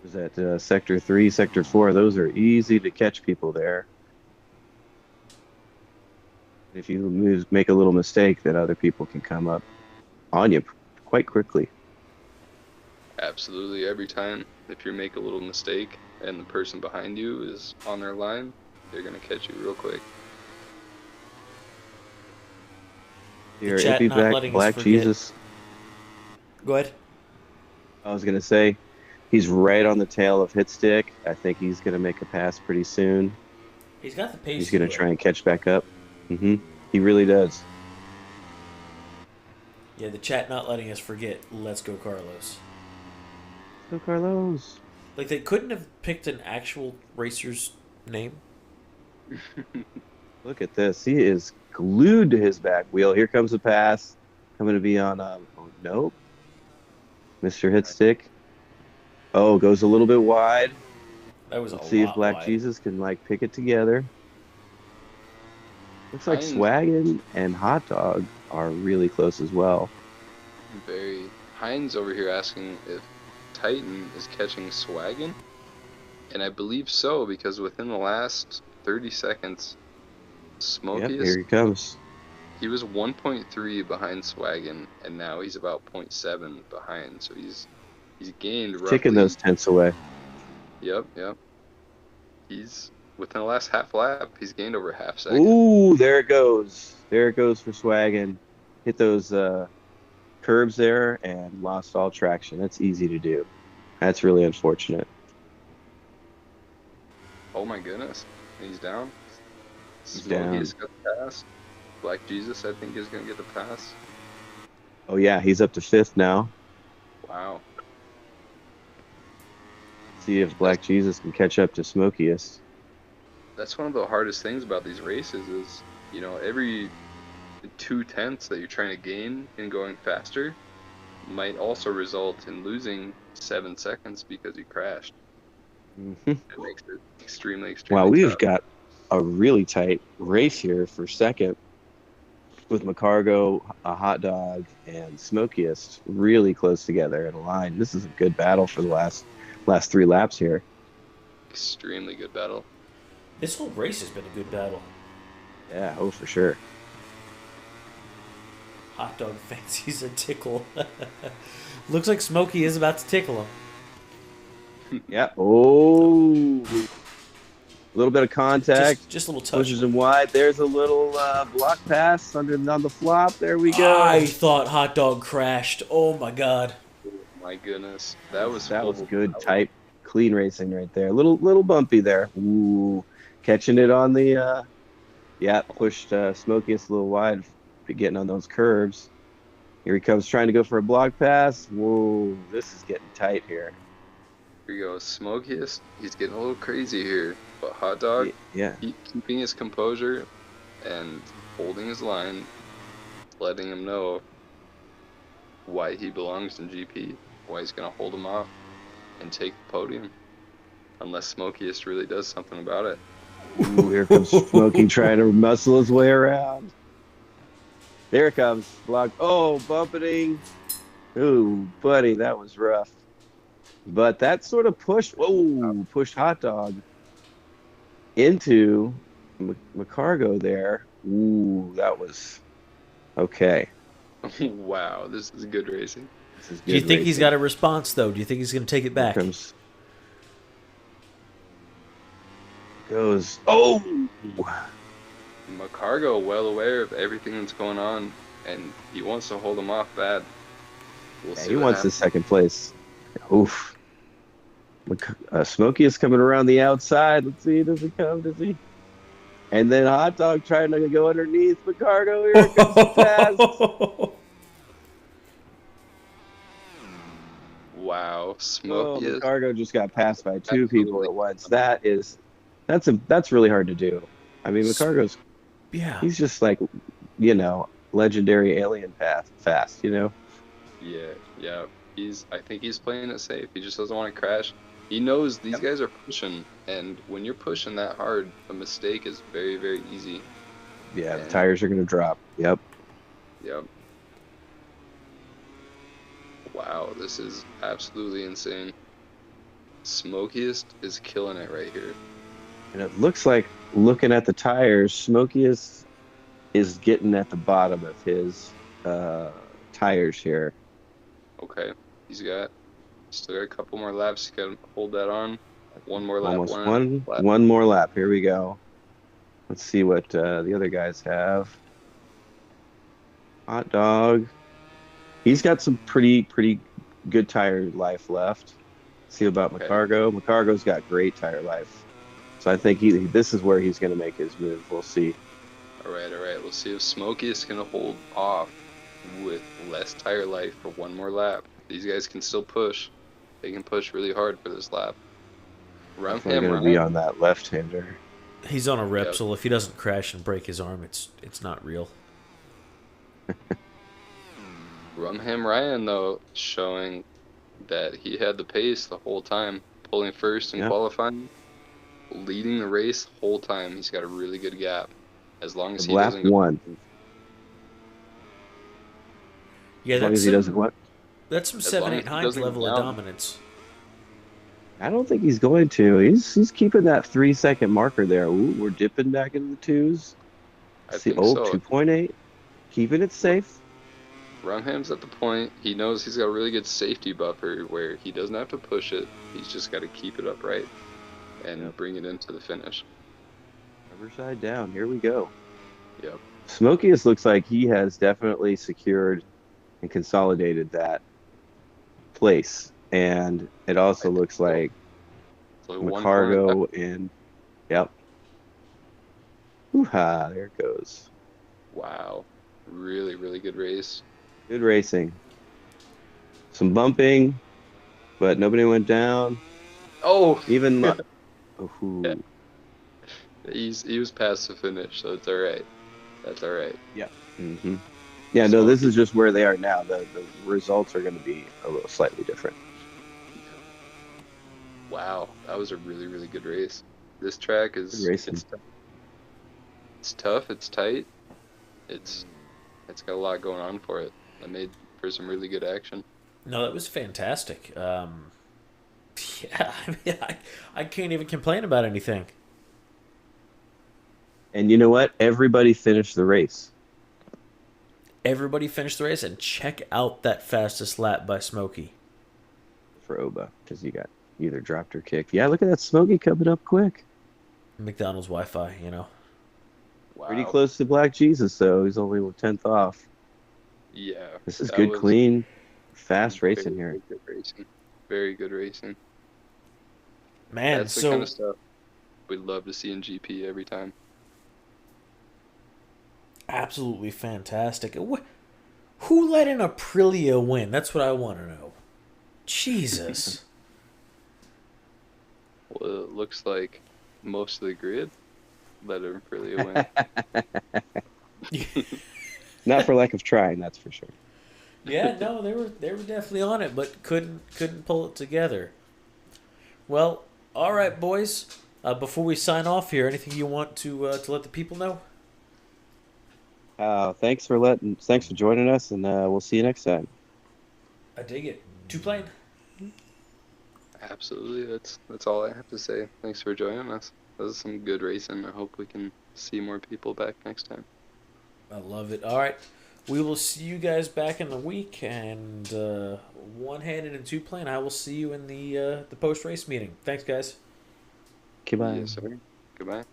Is that sector 3, sector 4? Those are easy to catch people there. If you make a little mistake, then other people can come up on you quite quickly. Absolutely, every time. If you make a little mistake and the person behind you is on their line, they're going to catch you real quick. Here, chat Ippy not letting us Black forget. Jesus. Go ahead. I was gonna say, he's right on the tail of Hitstick. I think he's gonna make a pass pretty soon. He's got the pace. He's gonna try and catch back up. He really does. Yeah, the chat not letting us forget. Let's go, Carlos. Go Carlos. Like, they couldn't have picked an actual racer's name. Look at this. He is glued to his back wheel. Here comes the pass. Coming to be on, oh, nope. Mr. Hitstick. Oh, goes a little bit wide. That was Let's a see lot if Black wide. Jesus can, like, pick it together. Looks like Hines- Swaggin and Hot Dog are really close as well. Very. Hines over here asking if Titan is catching Swaggin, and I believe so, because within the last 30 seconds, Yep, Smokiest, here he comes. he was 1.3 behind Swaggin, and now he's about 0.7 behind, so he's gained roughly. Ticking those tenths away. Yep. He's within the last half lap, he's gained over half second. Ooh, there it goes. There it goes for Swaggin. Hit those curbs there and lost all traction. That's easy to do. That's really unfortunate. Oh my goodness, he's down. He's Smokiest got the pass. Black Jesus, I think, is gonna get the pass. Oh yeah, he's up to 5th now. Wow. See if Black Jesus can catch up to Smokiest. That's one of the hardest things about these races is, every 0.2 that you're trying to gain in going faster might also result in losing 7 seconds because you crashed. It makes it extremely Wow, we've tough. got a really tight race here for second with McCargo, a Hot Dog, and Smokiest really close together in a line. This is a good battle for the last 3 laps here. Extremely good battle. This whole race has been a good battle. Yeah, oh for sure. Hot Dog fancies a tickle. Looks like Smokey is about to tickle him. Yeah. Oh, a little bit of contact. Just a little touch. Pushes him wide. There's a little block pass on the flop. There we go. I thought Hot Dog crashed. Oh my god. My goodness, that was good, tight, clean racing right there. Little bumpy there. Ooh, catching it on the pushed Smokiest a little wide, getting on those curves. Here he comes trying to go for a block pass. Whoa, this is getting tight here. Here you go, Smokiest. He's getting a little crazy here, but Hot Dog, Yeah. keeping his composure and holding his line, letting him know why he belongs in GP, why he's gonna hold him off and take the podium, unless Smokiest really does something about it. Ooh, here comes Smokey trying to muscle his way around. There it comes. Block. Oh, bumping. Ooh, buddy, that was rough. But that sort of pushed Hot Dog into McCargo there. Ooh, that was okay. Wow, this is good racing. This is good Do you think he's racing. got a response, though? Do you think he's going to take it back? Here comes. Goes. Oh! McCargo well aware of everything that's going on, and he wants to hold him off bad. We'll Yeah, see he what wants the happens. second place. Oof. Smokey is coming around the outside. Let's see, does he come? Does he? And then Hot Dog trying to go underneath McCargo. Here comes the pass. Wow, Oh, Smokey is McCargo just got passed by 2 Absolutely. people at once. That's really hard to do. I mean, McCargo's Yeah. he's just like, legendary alien fast. Yeah. I think he's playing it safe. He just doesn't want to crash. He knows these guys are pushing, and when you're pushing that hard, a mistake is very, very easy. Yeah, the And tires are going to drop. Yep. yep. Wow, this is absolutely insane. Smokiest is killing it right here. And it looks like, looking at the tires, Smokey is getting at the bottom of his tires here. Okay, still got a couple more laps. Got to hold that on. One more lap. Almost One lap. one more lap. Here we go. Let's see what the other guys have. Hot dog. He's got some pretty good tire life left. See about Okay. McCargo. McCargo's got great tire life. So I think this is where he's going to make his move. We'll see. All right. We'll see if Smokey is going to hold off with less tire life for one more lap. These guys can still push. They can push really hard for this lap. He's going to be on that left-hander. He's on a Yep. Repsol. If he doesn't crash and break his arm, it's not real. Rumham Ryan, though, showing that he had the pace the whole time, pulling first in Yeah. qualifying, leading the race the whole time. He's got a really good gap. As long as he Lap doesn't go. one. Yeah, As long that's as he doesn't some, what? that's some As long 7-8 as he Hines doesn't level go of down. dominance. I don't think he's going to. He's keeping that 3-second marker there. Ooh, we're dipping back into the twos. I See, think so. 2.8. Keeping it safe. Rumham's at the point. He knows he's got a really good safety buffer where he doesn't have to push it. He's just got to keep it upright and Yep. bring it into the finish. Riverside down. Here we go. Yep. Smokiest looks like he has definitely secured and consolidated that place. And it also I think looks so. like So one corner left. McCargo and yep. Hoo-ha, there it goes. Wow. Really, really good race. Good racing. Some bumping, but nobody went down. Oh, Even ooh. he was past the finish, so it's all right. That's all right. Mm-hmm. Yeah, no, this is just where they are now. The results are going to be a little slightly different. Wow, that was a really, really good race. This track is Good racing. it's tough, it's tight, it's got a lot going on for it. That made for some really good action. No, that was fantastic. Yeah, I mean, I can't even complain about anything. And you know what? Everybody finished the race. Everybody finished the race, and check out that fastest lap by Smokey. For Oba, because you got either dropped or kicked. Yeah, look at that Smokey coming up quick. McDonald's Wi-Fi, you know. Wow. Pretty close to Black Jesus, though. He's only 1/10 off. Yeah. This is that good, was clean, fast very, racing here. very good racing. Very good racing. Man, That's the so kind of stuff we'd love to see in GP every time. absolutely fantastic. Who let an Aprilia win? That's what I want to know. Jesus. Well, it looks like most of the grid let him really win. Not for lack of trying, that's for sure. Yeah, no, they were definitely on it, but couldn't pull it together. Well, all right, boys. Before we sign off here, anything you want to let the people know? Thanks for joining us, and we'll see you next time. I dig it. Two plane. Absolutely, that's all I have to say. Thanks for joining us. That was some good racing. I hope we can see more people back next time. I love it. All right. We will see you guys back in the week, and one-handed and two-plane. I will see you in the post-race meeting. Thanks, guys. Goodbye. Yes, sir. Goodbye.